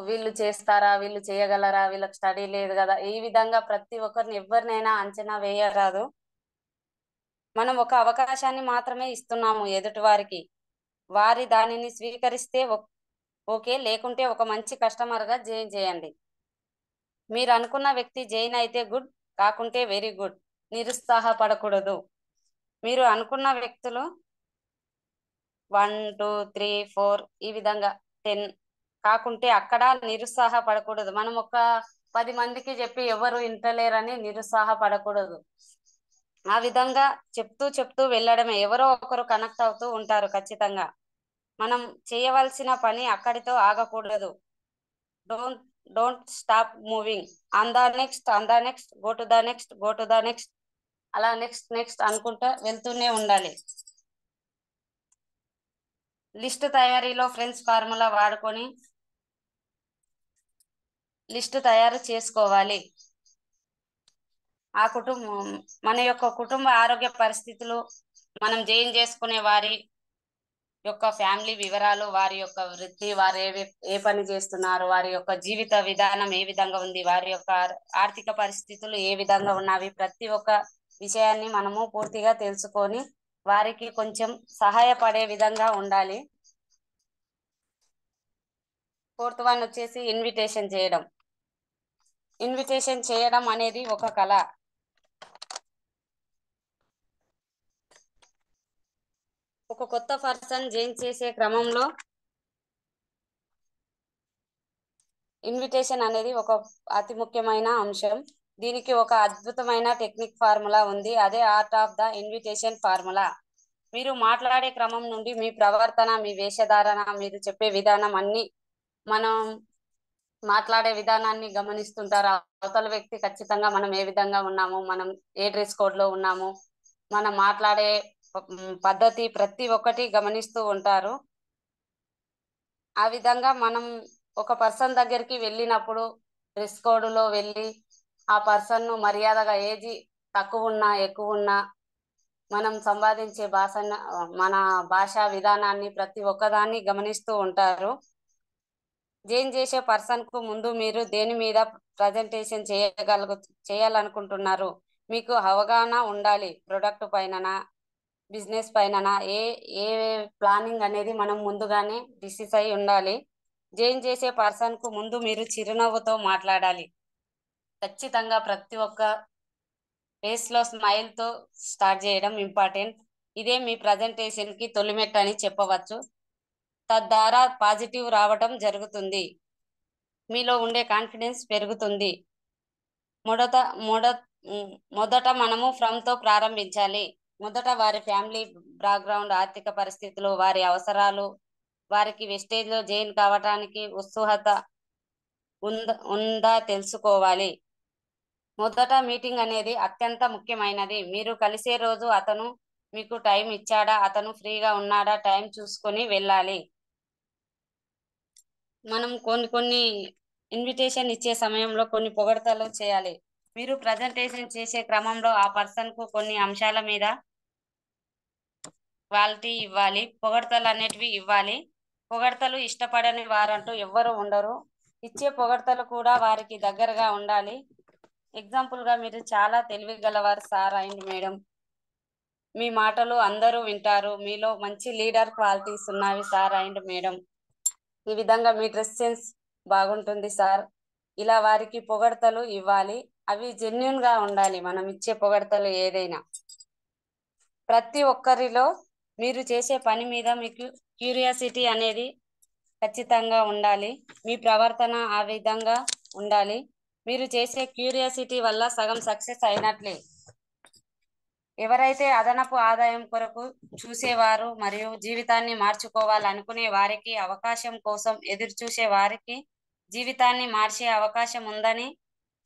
వీళ్ళు చేస్తారా, వీళ్ళు చేయగలరా, వీళ్ళకి స్టడీ లేదు కదా, ఈ విధంగా ప్రతి ఒక్కరిని ఎవరినైనా అంచనా వేయరాదు. మనం ఒక అవకాశాన్ని మాత్రమే ఇస్తున్నాము ఎదుటి వారికి. వారి దానిని స్వీకరిస్తే ఓకే, లేకుంటే ఒక మంచి కస్టమర్ గా జాయిన్ చేయండి. మీరు అనుకున్న వ్యక్తి జాయిన్ అయితే గుడ్, కాకుంటే వెరీ గుడ్. నిరుత్సాహపడకూడదు. మీరు అనుకున్న వ్యక్తులు 1 2 3 4 ఈ విధంగా 10 కాకుంటే అక్కడ నిరుత్సాహపడకూడదు. మనం ఒక 10 మందికి చెప్పి ఎవరు ఇంటలేరని నిరుత్సాహపడకూడదు. ఆ విధంగా చెప్తూ వెళ్ళడమే. ఎవరో ఒకరు కనెక్ట్ అవుతూ ఉంటారు ఖచ్చితంగా. మనం చేయవలసిన పని అక్కడితో ఆగకూడదు. Don't stop moving. On the next go to the next అలా నెక్స్ట్ అనుకుంటా వెళ్తూనే ఉండాలి. లిస్ట్ తయారీలో ఫ్రెండ్స్ ఫార్ములా వాడుకొని లిస్ట్ తయారు చేసుకోవాలి. మన యొక్క కుటుంబ ఆరోగ్య పరిస్థితులు, మనం జాయిన్ చేసుకునే వారి యొక్క ఫ్యామిలీ వివరాలు, వారి యొక్క వృత్తి, వారు ఏ పని చేస్తున్నారు, వారి యొక్క జీవిత విధానం ఏ విధంగా ఉంది, వారి యొక్క ఆర్థిక పరిస్థితులు ఏ విధంగా ఉన్నవి, ప్రతి ఒక్క విషయాన్ని మనము పూర్తిగా తెలుసుకొని వారికి కొంచెం సహాయపడే విధంగా ఉండాలి. ఫోర్త్ వన్ వచ్చేసి ఇన్విటేషన్ చేయడం. ఇన్విటేషన్ చేయడం అనేది ఒక కళ. ఒక కొత్త పర్సన్ జాయిన్ చేసే క్రమంలో ఇన్విటేషన్ అనేది ఒక అతి ముఖ్యమైన అంశం. దీనికి ఒక అద్భుతమైన టెక్నిక్ ఫార్ములా ఉంది. అదే art of the invitation formula. మీరు మాట్లాడే క్రమం నుండి మీ ప్రవర్తన, మీ వేషధారణ, మీరు చెప్పే విధానం అన్ని మనం మాట్లాడే విధానాన్ని గమనిస్తుంటారు. అవతల వ్యక్తి ఖచ్చితంగా మనం ఏ విధంగా ఉన్నాము, మనం ఏ డ్రెస్ కోడ్ లో ఉన్నాము, మనం మాట్లాడే పద్ధతి ప్రతి ఒక్కటి గమనిస్తూ ఉంటారు. ఆ విధంగా మనం ఒక పర్సన్ దగ్గరికి వెళ్ళినప్పుడు డ్రెస్ కోడ్ లో వెళ్ళి ఆ పర్సన్ ను మర్యాదగా, ఏజీ తక్కువ ఉన్నా ఎక్కువ ఉన్నా, మనం సంపాదించే మన భాషా విధానాన్ని ప్రతి ఒక్కదాన్ని గమనిస్తూ ఉంటారు. జాయిన్ చేసే పర్సన్ కు ముందు మీరు దేని మీద ప్రజెంటేషన్ చేయాలనుకుంటున్నారు, మీకు అవగాహన ఉండాలి. ప్రొడక్ట్ పైన, బిజినెస్ పైన ఏ ప్లానింగ్ అనేది మనం ముందుగానే డిసైడ్ అయి ఉండాలి. జాయిన్ చేసే పర్సన్ కు ముందు మీరు చిరునవ్వుతో మాట్లాడాలి. ఖచ్చితంగా ప్రతి ఒక్క ఫేస్ లో స్మైల్ తో స్టార్ట్ చేయడం ఇంపార్టెంట్. ఇదే మీ ప్రజెంటేషన్ కి తొలిమెట్టు అని చెప్పవచ్చు. తద్వారా పాజిటివ్ రావటం జరుగుతుంది. మీలో ఉండే కాన్ఫిడెన్స్ పెరుగుతుంది. మొదట మనము ఫ్రమ్ తో ప్రారంభించాలి. మొదట వారి ఫ్యామిలీ బ్యాక్గ్రౌండ్, ఆర్థిక పరిస్థితులు, వారి అవసరాలు, వారికి వెస్టేజ్ లో జాయిన్ కావటానికి ఉత్సుకత ఉందా తెలుసుకోవాలి. మొదట మీటింగ్ అనేది అత్యంత ముఖ్యమైనది. మీరు కలిసే రోజు అతను మీకు టైం ఇచ్చాడా, అతను ఫ్రీగా ఉన్నాడా, టైం చూసుకొని వెళ్ళాలి. మనం కొన్ని ఇన్విటేషన్ ఇచ్చే సమయంలో కొన్ని పొగడతలు చేయాలి. మీరు ప్రజెంటేషన్ చేసే క్రమంలో ఆ పర్సన్ కు కొన్ని అంశాల మీద క్వాలిటీ ఇవ్వాలి, పొగడతలు అనేటివి ఇవ్వాలి. పొగడతలు ఇష్టపడని వారంటూ ఎవ్వరు ఉండరు. ఇచ్చే పొగడతలు కూడా వారికి దగ్గరగా ఉండాలి. ఎగ్జాంపుల్ గా, మీరు చాలా తెలివి గలవారు సార్ అండ్ మేడం, మీ మాటలు అందరూ వింటారు, మీలో మంచి లీడర్ క్వాలిటీస్ ఉన్నవి సార్ అండ్ మేడం, ఈ విధంగా మీ డ్రెస్ సెన్స్ బాగుంటుంది సార్, ఇలా వారికి పొగడతలు ఇవ్వాలి. అవి జెన్యున్ గా ఉండాలి మనం ఇచ్చే పొగడతలు ఏదైనా. ప్రతి ఒక్కరిలో మీరు చేసే పని మీద మీకు క్యూరియాసిటీ అనేది ఖచ్చితంగా ఉండాలి. మీ ప్రవర్తన ఆ విధంగా ఉండాలి. మీరు చేసే క్యూరియాసిటీ వల్ల సగం సక్సెస్ అయినట్లే. ఎవరైతే అదనపు ఆదాయం కొరకు చూసేవారు మరియు జీవితాన్ని మార్చుకోవాలనుకునే వారికి, అవకాశం కోసం ఎదురు చూసే వారికి జీవితాన్ని మార్చే అవకాశం ఉందని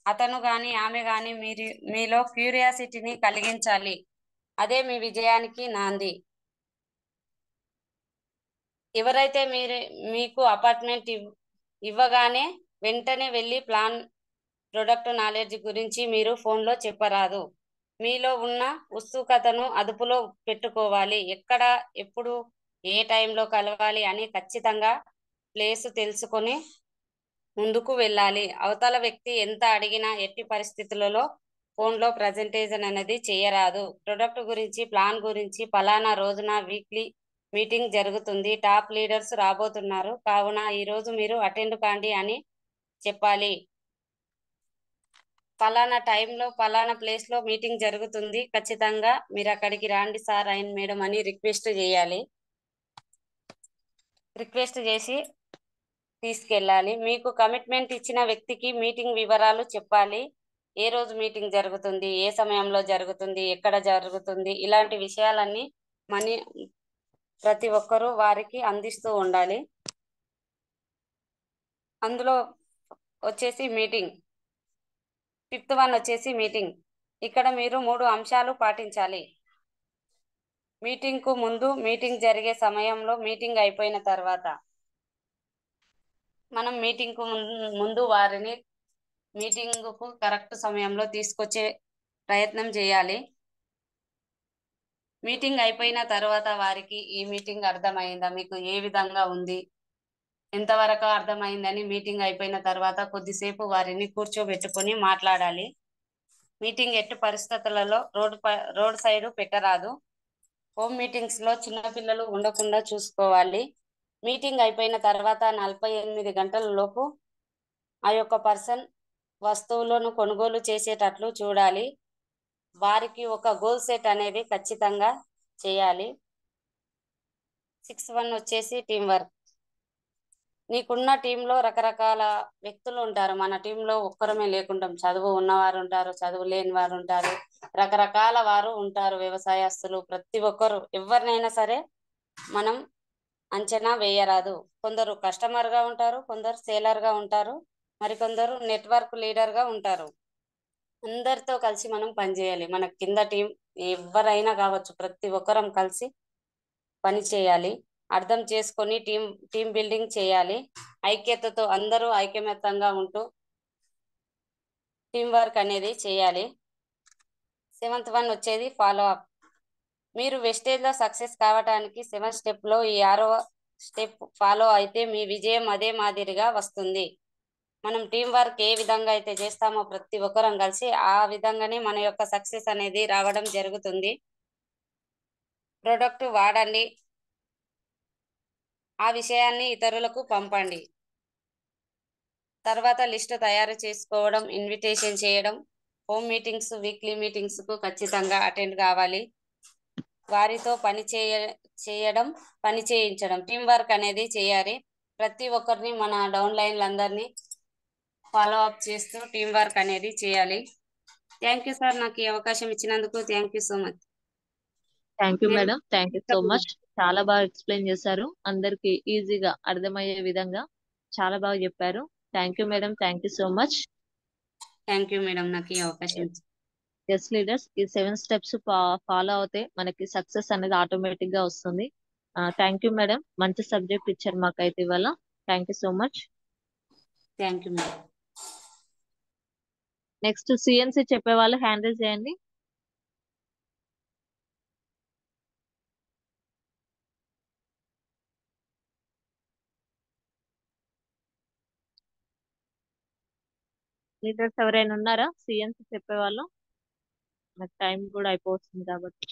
అతను గాని ఆమె గాని మీలో క్యూరియాసిటీని కలిగించాలి. అదే మీ విజయానికి నాంది. ఎవరైతే మీకు అపార్ట్మెంట్ ఇవ్వగానే వెంటనే వెళ్ళి ప్లాన్ ప్రొడక్ట్ నాలెడ్జ్ గురించి మీరు ఫోన్లో చెప్పరాదు. మీలో ఉన్న ఉత్సుకతను అదుపులో పెట్టుకోవాలి. ఎక్కడ, ఎప్పుడు, ఏ టైంలో కలవాలి అని ఖచ్చితంగా ప్లేస్ తెలుసుకొని ముందుకు వెళ్ళాలి. అవతల వ్యక్తి ఎంత అడిగినా ఎట్టి పరిస్థితులలో ఫోన్లో ప్రజెంటేషన్ అనేది చేయరాదు. ప్రొడక్ట్ గురించి, ప్లాన్ గురించి పలానా రోజున వీక్లీ మీటింగ్ జరుగుతుంది, టాప్ లీడర్స్ రాబోతున్నారు కావున ఈరోజు మీరు అటెండ్ కాండి అని చెప్పాలి. పలానా టైంలో పలానా ప్లేస్లో మీటింగ్ జరుగుతుంది, ఖచ్చితంగా మీరు అక్కడికి రండి సార్ అండ్ మేడం అని రిక్వెస్ట్ చేయాలి. రిక్వెస్ట్ చేసి తీసుకెళ్ళాలి. మీకు కమిట్మెంట్ ఇచ్చిన వ్యక్తికి మీటింగ్ వివరాలు చెప్పాలి. ఏ రోజు మీటింగ్ జరుగుతుంది, ఏ సమయంలో జరుగుతుంది, ఎక్కడ జరుగుతుంది, ఇలాంటి విషయాలన్నీ ప్రతి ఒక్కరూ వారికి అందిస్తూ ఉండాలి. అందులో వచ్చేసి మీటింగ్ 5th వన్ వచ్చేసి మీటింగ్. ఇక్కడ మీరు 3 అంశాలు పాటించాలి. మీటింగ్కు ముందు, మీటింగ్ జరిగే సమయంలో, మీటింగ్ అయిపోయిన తర్వాత. మనం మీటింగ్కు ముందు వారిని మీటింగ్కు కరెక్ట్ సమయంలో తీసుకొచ్చే ప్రయత్నం చేయాలి. మీటింగ్ అయిపోయిన తర్వాత వారికి ఈ మీటింగ్ అర్థమైందా, మీకు ఏ విధంగా ఉంది, ఎంతవరకు అర్థమైందని మీటింగ్ అయిపోయిన తర్వాత కొద్దిసేపు వారిని కూర్చోబెట్టుకొని మాట్లాడాలి. మీటింగ్ ఎట్టి పరిస్థితులలో రోడ్ సైడ్ పెట్టరాదు. హోమ్ మీటింగ్స్లో చిన్నపిల్లలు ఉండకుండా చూసుకోవాలి. మీటింగ్ అయిపోయిన తర్వాత 48 గంటల లోపు ఆ యొక్క పర్సన్ వస్తువులను కొనుగోలు చేసేటట్లు చూడాలి. వారికి ఒక గోల్ సెట్ అనేది ఖచ్చితంగా చేయాలి. 6th వన్ వచ్చేసి టీం వర్క్. నీకున్న టీంలో రకరకాల వ్యక్తులు ఉంటారు. మన టీంలో ఒక్కరమే లేకుంటాం. చదువు ఉన్నవారు ఉంటారు, చదువు లేని వారు ఉంటారు, రకరకాల వారు ఉంటారు, వ్యవసాయస్తులు, ప్రతి ఒక్కరు. ఎవరినైనా సరే మనం అంచనా వేయరాదు. కొందరు కస్టమర్గా ఉంటారు, కొందరు సేలర్గా ఉంటారు, మరికొందరు నెట్వర్క్ లీడర్గా ఉంటారు. అందరితో కలిసి మనం పనిచేయాలి. మన కింద టీం ఎవరైనా కావచ్చు, ప్రతి ఒక్కరం కలిసి పని చేయాలి. అర్థం చేసుకొని టీం బిల్డింగ్ చేయాలి. ఐక్యతతో అందరూ ఐకమత్యంగా ఉంటూ టీం వర్క్ అనేది చేయాలి. 7th వన్ వచ్చేది ఫాలో అప్. మీరు వెస్టేజ్లో సక్సెస్ కావడానికి 7th స్టెప్లో ఈ 6వ స్టెప్ ఫాలో అయితే మీ విజయం అదే మాదిరిగా వస్తుంది. మనం టీం వర్క్ ఏ విధంగా అయితే చేస్తామో ప్రతి ఒక్కరం కలిసి ఆ విధంగానే మన యొక్క సక్సెస్ అనేది రావడం జరుగుతుంది. ప్రోడక్ట్ వాడండి, ఆ విషయాన్ని ఇతరులకు పంపండి. తర్వాత లిస్ట్ తయారు చేసుకోవడం, ఇన్విటేషన్ చేయడం, హోమ్ మీటింగ్స్, వీక్లీ మీటింగ్స్కు ఖచ్చితంగా అటెండ్ కావాలి. వారితో పని చేయించడం, టీం వర్క్ అనేది చేయాలి. ప్రతి ఒక్కరిని మన డౌన్ లైన్లందరినీ ఫాలో అప్ చేస్తూ టీం వర్క్ అనేది చేయాలి. థ్యాంక్ యూ సార్, నాకు ఈ అవకాశం ఇచ్చినందుకు thank you so much. Thank you madam, thank you so much. చాలా బాగా ఎక్స్ప్లెయిన్ చేశారు. అందరికి ఈజీగా అర్థమయ్యే విధంగా చాలా బాగా చెప్పారు. Thank you madam, thank you so much. Thank you madam, నాకు ఈ అవకాశం ఎస్ లీడర్స్, ఈ 7 స్టెప్స్ ఫాలో అవుతే మనకి సక్సెస్ అనేది ఆటోమేటిక్ గా వస్తుంది. థ్యాంక్ యూ మేడం, మంచి సబ్జెక్ట్ ఇచ్చారు మాకైతే ఇవాళ. Thank you so much. Thank you madam. Next CNC చెప్పే వాళ్ళు హ్యాండిల్ చేయండి. లీడర్స్ ఎవరైనా ఉన్నారా సిఎన్సి చెప్పేవాళ్ళు? నాకు టైం కూడా అయిపోతుంది కాబట్టి.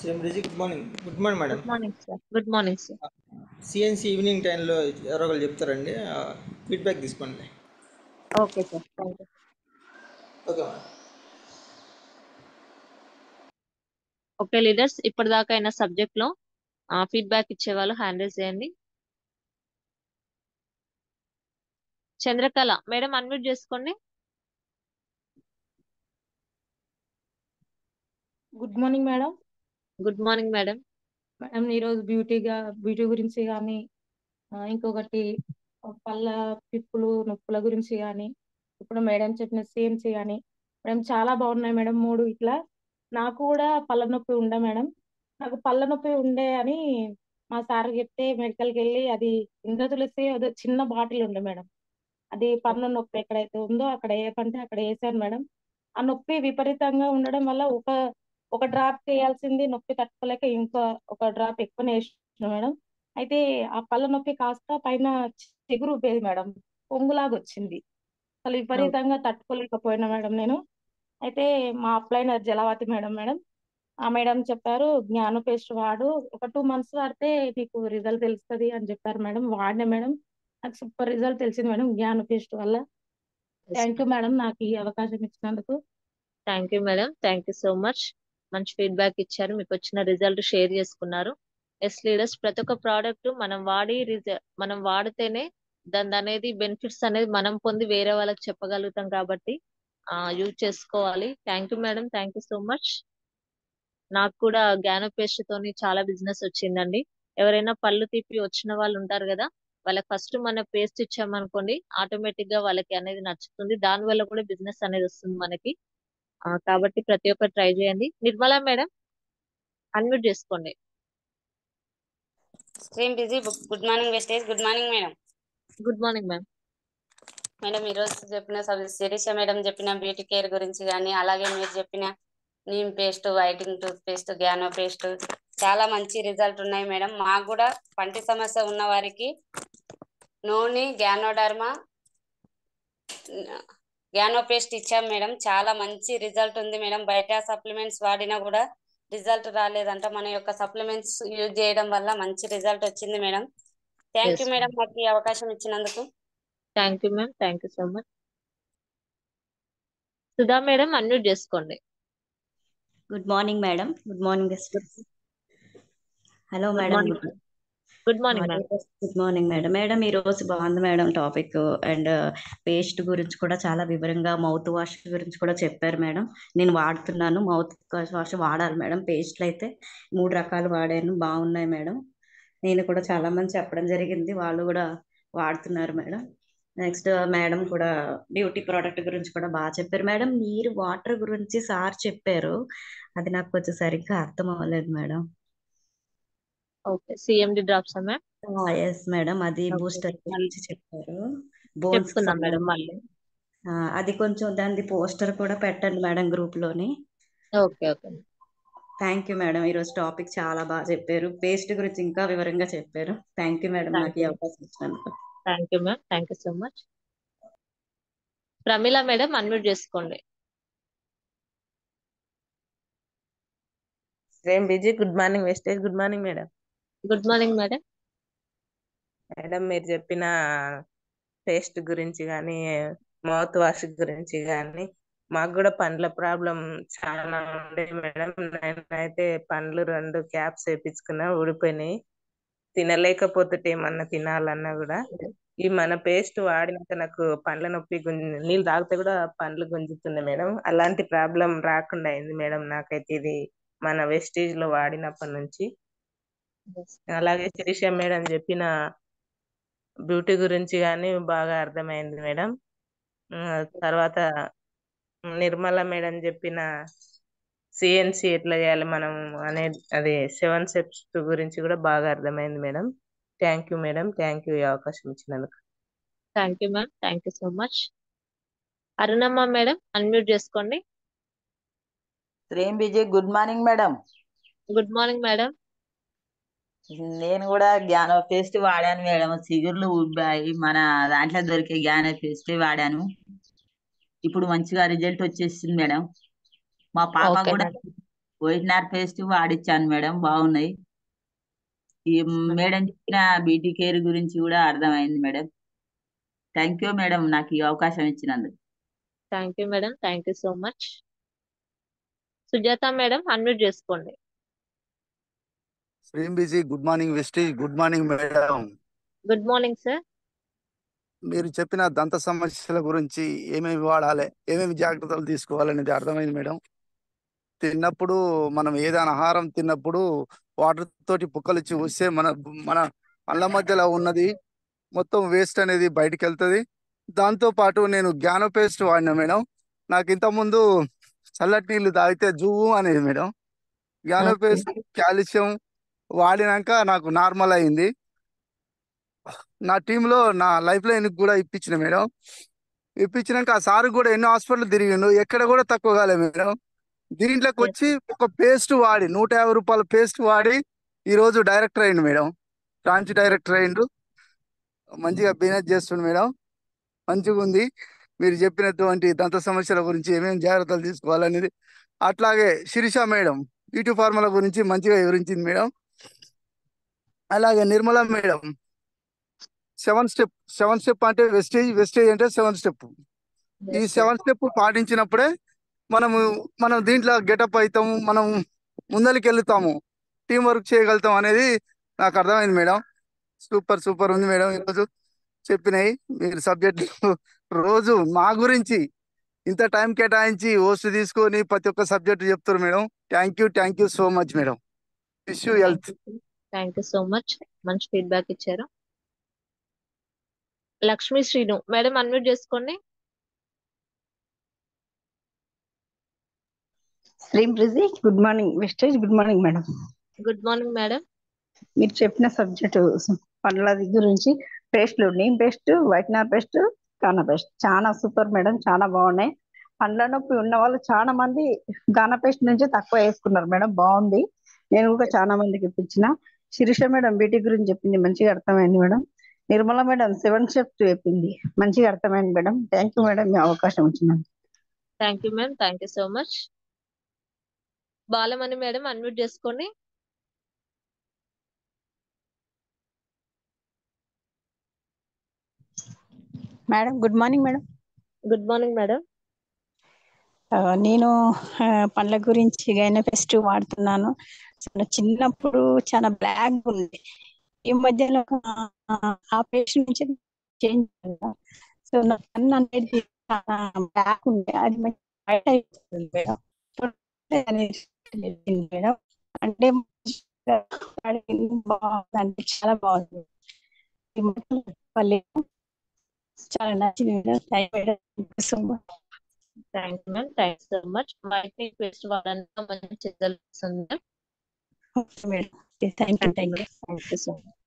సేమ్ రిజి, good morning. Good morning madam. Good morning sir. Good morning sir. సిఎన్సి ఈవినింగ్ టైంలో ఎవరో ఒకరు చెప్తారండి, ఫీడ్బ్యాక్ తీసుకోండి. Okay sir, thank you. Okay madam. Okay leaders, ఇప్పటిదాకా అయిన సబ్జెక్ట్ లో ఫీడ్బ్యాక్ ఇచ్చేవాళ్ళు హ్యాండిల్ చేయండి. చంద్రకళ మేడం, అన్మ్యూట్ చేసుకోండి. Good morning madam. Good morning madam. Madam ఈరోజు బ్యూటీ గురించి కానీ ఇంకొకటి పళ్ళ పిప్పులు నొప్పుల గురించి కానీ ఇప్పుడు మేడం చెప్పిన సేమ్స్ కానీ మేడం చాలా బాగున్నాయి మేడం. 3 ఇట్లా నాకు కూడా పళ్ళ నొప్పి ఉండే మేడం. నాకు పళ్ళ నొప్పి ఉండే అని మా సార్ చెప్తే మెడికల్కి వెళ్ళి అది ఇంద్రతులసి అదే చిన్న బాటిల్ ఉండే మేడం. అది పన్ను నొప్పి ఎక్కడైతే ఉందో అక్కడ ఏ పంటే అక్కడ వేసాను మేడం. ఆ నొప్పి విపరీతంగా ఉండడం వల్ల ఒక డ్రాప్ వేయాల్సింది నొప్పి తట్టుకోలేక ఇంకా ఒక డ్రాప్ ఎక్కువనే వేసిన మేడం. అయితే ఆ పళ్ళ నొప్పి కాస్త పైన చిగురు పోయేది మేడం, పొంగులాగా వచ్చింది. అసలు విపరీతంగా తట్టుకోలేకపోయినా మేడం నేను. అయితే మా అప్లైనర్ జలవతి మేడం ఆ మేడం చెప్పారు జ్ఞాన పేస్ట్ వాడు, ఒక 2 months వాడితే నీకు రిజల్ట్ తెలుస్తుంది అని చెప్పారు మేడం. వాడినా మేడం, నాకు సూపర్ రిజల్ట్ తెలిసింది మేడం జ్ఞాన పేస్ట్ వల్ల. థ్యాంక్ యూ మేడం నాకు ఈ అవకాశం ఇచ్చినందుకు. Thank you madam. Thank you so much. మంచి ఫీడ్బ్యాక్ ఇచ్చారు, మీకు వచ్చిన రిజల్ట్ షేర్ చేసుకున్నారు. ఎస్ లీడర్స్, ప్రతి ఒక్క ప్రోడక్ట్ మనం వాడితేనే దాని అనేది బెనిఫిట్స్ అనేది మనం పొంది వేరే వాళ్ళకి చెప్పగలుగుతాం కాబట్టి యూజ్ చేసుకోవాలి. Thank you madam. Thank you so much. నాకు కూడా జ్ఞాన పేస్ట్ తోని చాలా బిజినెస్ వచ్చిందండి. ఎవరైనా పళ్ళు తీపి వచ్చిన వాళ్ళు ఉంటారు కదా, వాళ్ళకి ఫస్ట్ మన పేస్ట్ ఇచ్చామనుకోండి ఆటోమేటిక్ గా వాళ్ళకి అనేది నచ్చుతుంది. దాని వల్ల కూడా బిజినెస్ అనేది వస్తుంది మనకి. కాబట్టి ప్రతి ఒక్కరు ట్రై చేయండి. నిర్మలా మేడం అన్మ్యూట్ చేసుకోండి. Screen busy. Good morning wastage. Good morning madam. Good morning ma'am. Madam ఈరోజు చెప్పిన శిరీష మేడం చెప్పిన బ్యూటీ కేర్ గురించి కానీ, అలాగే మీరు చెప్పిన neem paste, whitening tooth paste, గ్యానో పేస్ట్ చాలా మంచి రిజల్ట్ ఉన్నాయి మేడం. మాకు కూడా పంటి సమస్య ఉన్న వారికి నూనె గ్యానోడర్మా గ్యానో పేస్ట్ ఇచ్చాం మేడం. చాలా మంచి రిజల్ట్ ఉంది మేడం. బయట సప్లిమెంట్స్ వాడినా కూడా రిజల్ట్ రాలేదంట. మన యొక్క సప్లిమెంట్స్ యూజ్ చేయడం వల్ల మంచి రిజల్ట్ వచ్చింది madam. Thank you Yes, madam నాకు ఈ అవకాశం ఇచ్చినందుకు. Thank you ma'am. Thank you so much. Sudha madam unmute చేసుకోండి. Good morning madam. Good morning hello good madam. Morning. Good morning ma'am. Good morning madam. Madam ఈరోజు బాగుంది మేడం టాపిక్. అండ్ పేస్ట్ గురించి కూడా చాలా వివరంగా, మౌత్ వాష్ గురించి కూడా చెప్పారు మేడం. నేను వాడుతున్నాను, మౌత్ వాష్ వాడాలి మేడం. పేస్ట్లు అయితే 3 రకాలు వాడాను, బాగున్నాయి మేడం. నేను కూడా చాలా మంది చెప్పడం జరిగింది, వాళ్ళు కూడా వాడుతున్నారు మేడం. నెక్స్ట్ మేడం కూడా బ్యూటీ ప్రోడక్ట్ గురించి కూడా బాగా చెప్పారు మేడం. మీరు వాటర్ గురించి సార్ చెప్పారు, అది నాకు కొంచెం సరిగ్గా అర్థం అవ్వలేదు madam. Okay, CMD drops ma'am. Yes madam, అది Okay. బూస్టర్ గురించి చెప్పారు. బోన్స్ చెప్తున్నాం మేడం మళ్ళీ. అది కొంచెం దాని పోస్టర్ కూడా పెట్టండి మేడం గ్రూప్ లోని. Okay okay. Thank you madam, ఈరోజు టాపిక్ చాలా బాగా చెప్పారు. పేస్ట్ గురించి ఇంకా వివరంగా చెప్పారు. థ్యాంక్ యూ మేడం నాకు ఈ అవకాశం ఇచ్చినందుకు. Thank you ma'am. Thank you so much. Pramila madam unmute చేసుకోండి. Same busy. Good morning wastage. Good morning madam. Good morning madam. Madam మీరు చెప్పిన పేస్ట్ గురించి కానీ, మౌత్ వాష్ గురించి కానీ, మాకు కూడా పండ్ల ప్రాబ్లం చాలా ఉండే మేడం. నేనైతే పండ్లు 2 క్యాప్స్ వేయించుకున్నా, ఊడిపోయినాయి. తినలేకపోతుంటే ఏమన్నా తినాలన్నా కూడా ఈ మన పేస్ట్ వాడినాక నాకు పండ్ల నొప్పి, నీళ్ళు తాగితే కూడా పండ్లు గుంజుతున్నాయి మేడం. అలాంటి ప్రాబ్లం రాకుండా అయింది మేడం నాకైతే ఇది మన వెస్టేజ్ లో వాడినప్పటి నుంచి. అలాగే శిరీష మేడం చెప్పిన బ్యూటీ గురించి కానీ బాగా అర్థమైంది మేడం. తర్వాత నిర్మల మేడం చెప్పిన సిఎన్సి ఎట్లా చేయాలి మనం అనేది, అది 7 steps గురించి కూడా బాగా అర్థమైంది madam. Thank you madam. Thank you ఈ అవకాశం ఇచ్చినందుకు. Thank you ma'am. Thank you so much. Arunamma madam unmute చేసుకోండి. శ్రేమ్ Vijay. Good morning madam. Good morning madam. నేను కూడా జ్ఞాన పేస్ట్ వాడాను మేడం. చిగుర్లు ఉబ్బాయి, మన దాంట్లో దొరికే జ్ఞాన పేస్ట్ వాడాను. ఇప్పుడు మంచిగా రిజల్ట్ వచ్చేసింది మేడం. మా పాప ఓకే కూడా మేడం. వైట్నర్ పేస్ట్ వాడిచ్చాను మేడం, బాగున్నాయి. ఈ మేడం చెప్పిన బ్యూటీ కేర్ గురించి కూడా అర్థమైంది మేడం. థ్యాంక్ యూ మేడం నాకు ఈ అవకాశం ఇచ్చినందుకు. Thank you madam. Thank you so much. Sujatha madam unmute చేసుకోండి. శ్రీం busy. Good morning wastage. Good morning madam. Good morning sir. మీరు చెప్పిన దంత సమస్యల గురించి ఏమేమి వాడాలి, ఏమేమి జాగ్రత్తలు తీసుకోవాలనేది అర్థమైంది మేడం. తిన్నప్పుడు మనం ఏదైనా ఆహారం తిన్నప్పుడు వాటర్ తోటి పుక్కలు ఇచ్చి వస్తే మన పళ్ళ మధ్యలో ఉన్నది మొత్తం వేస్ట్ అనేది బయటికి వెళ్తుంది. దాంతో పాటు నేను జ్ఞాన పేస్ట్ వాడినా మేడం. నాకు ఇంతకుముందు చల్లటి నీళ్ళు తాగితే జువ్వు అనేది మేడం. జ్ఞాన ఓకే పేస్ట్ కాల్షియం వాడినాక నాకు నార్మల్ అయింది. నా టీంలో నా లైఫ్ లైన్ కూడా ఇప్పించిన మేడం. ఇప్పించినాక ఆ సార్ కూడా ఎన్నో హాస్పిటల్ తిరిగిండు, ఎక్కడ కూడా తక్కువ కాలే మేడం. దీంట్లోకి వచ్చి ఒక పేస్ట్ వాడి 150 రూపాయల పేస్ట్ వాడి ఈరోజు డైరెక్టర్ అయిండు మేడం. బ్రాంచ్ డైరెక్టర్ అయిండు. మంచిగా బిజినెస్ చేస్తుండు మేడం. మంచిగా ఉంది. మీరు చెప్పినటువంటి దంత సమస్యల గురించి ఏమేమి జాగ్రత్తలు తీసుకోవాలనేది, అట్లాగే శిరీష మేడం బ్యూటీ ఫార్ములా గురించి మంచిగా వివరించింది మేడం. అలాగే నిర్మల మేడం 7 స్టెప్ అంటే వెస్టేజ్ అంటే 7 స్టెప్. ఈ 7 స్టెప్ పాటించినప్పుడే మనం దీంట్లో గెటప్ అవుతాము, మనం ముందరికి వెళ్తాము, టీం వర్క్ చేయగలుగుతాం అనేది నాకు అర్థమైంది మేడం. సూపర్ ఉంది మేడం. ఈరోజు చెప్పినాయి మీరు సబ్జెక్టులు రోజు మా గురించి ఇంత టైం కేటాయించి హోస్ట్ తీసుకొని ప్రతి ఒక్క సబ్జెక్టు చెప్తారు madam. Thank you so much madam. Wish you health. Thank you so much. మంచి ఫీడ్బ్యాక్ ఇచ్చారు. లక్ష్మీ శ్రీను మేడం అన్మ్యూట్ చేసుకోండి. శ్రీం బ్రిజీ, good morning wastage. Good morning madam. Good morning madam. మీరు చెప్పిన సబ్జెక్టు పండ్ల గురించి పేస్ట్లు, నీమ్ పేస్ట్, వైట్నర్ పేస్ట్, గానా పేస్ట్ చాలా సూపర్ మేడం, చాలా బాగున్నాయి. పండ్ల నొప్పి ఉన్న వాళ్ళు చాలా మంది గానా పేస్ట్ నుంచి తక్కువ వేసుకున్నారు మేడం, బాగుంది. నేను కూడా చాలా మందికి ఇప్పించిన. శిరీష మేడం బ్యూటీ గురించి చెప్పింది, మంచిగా అర్థమైంది మేడం. నిర్మల మేడం 7 స్టెప్స్ చెప్పింది, మంచిగా అర్థమైంది మేడం. థ్యాంక్ యూ మేడం, మీ అవకాశం ఇచ్చినందుకు. Thank you ma'am. Thank you so much. Balamani madam unmute చేసుకోండి. Madam good morning madam. Good morning madam. నేను పండ్ల గురించి గైనా ఫెస్ట్ వాడుతున్నాను. చిన్నప్పుడు చాలా బ్లాక్ ఉంది, ఈ మధ్యలో ఆ పేస్ట్ నుంచి చేంజ్ అయ్యిందా. సో నా కన్ను అనేది చాలా బ్లాక్ ఉంది, అది బయట అయిపోతుంది మేడం. మేడం అంటే బాగుంది, చాలా బాగుంది. చాలా నచ్చింది madam. Thank you ma'am. Thank so much. Whitening paste వాడడానికి మంచి రిజల్ట్స్ ఉంది. Madam thank you so much.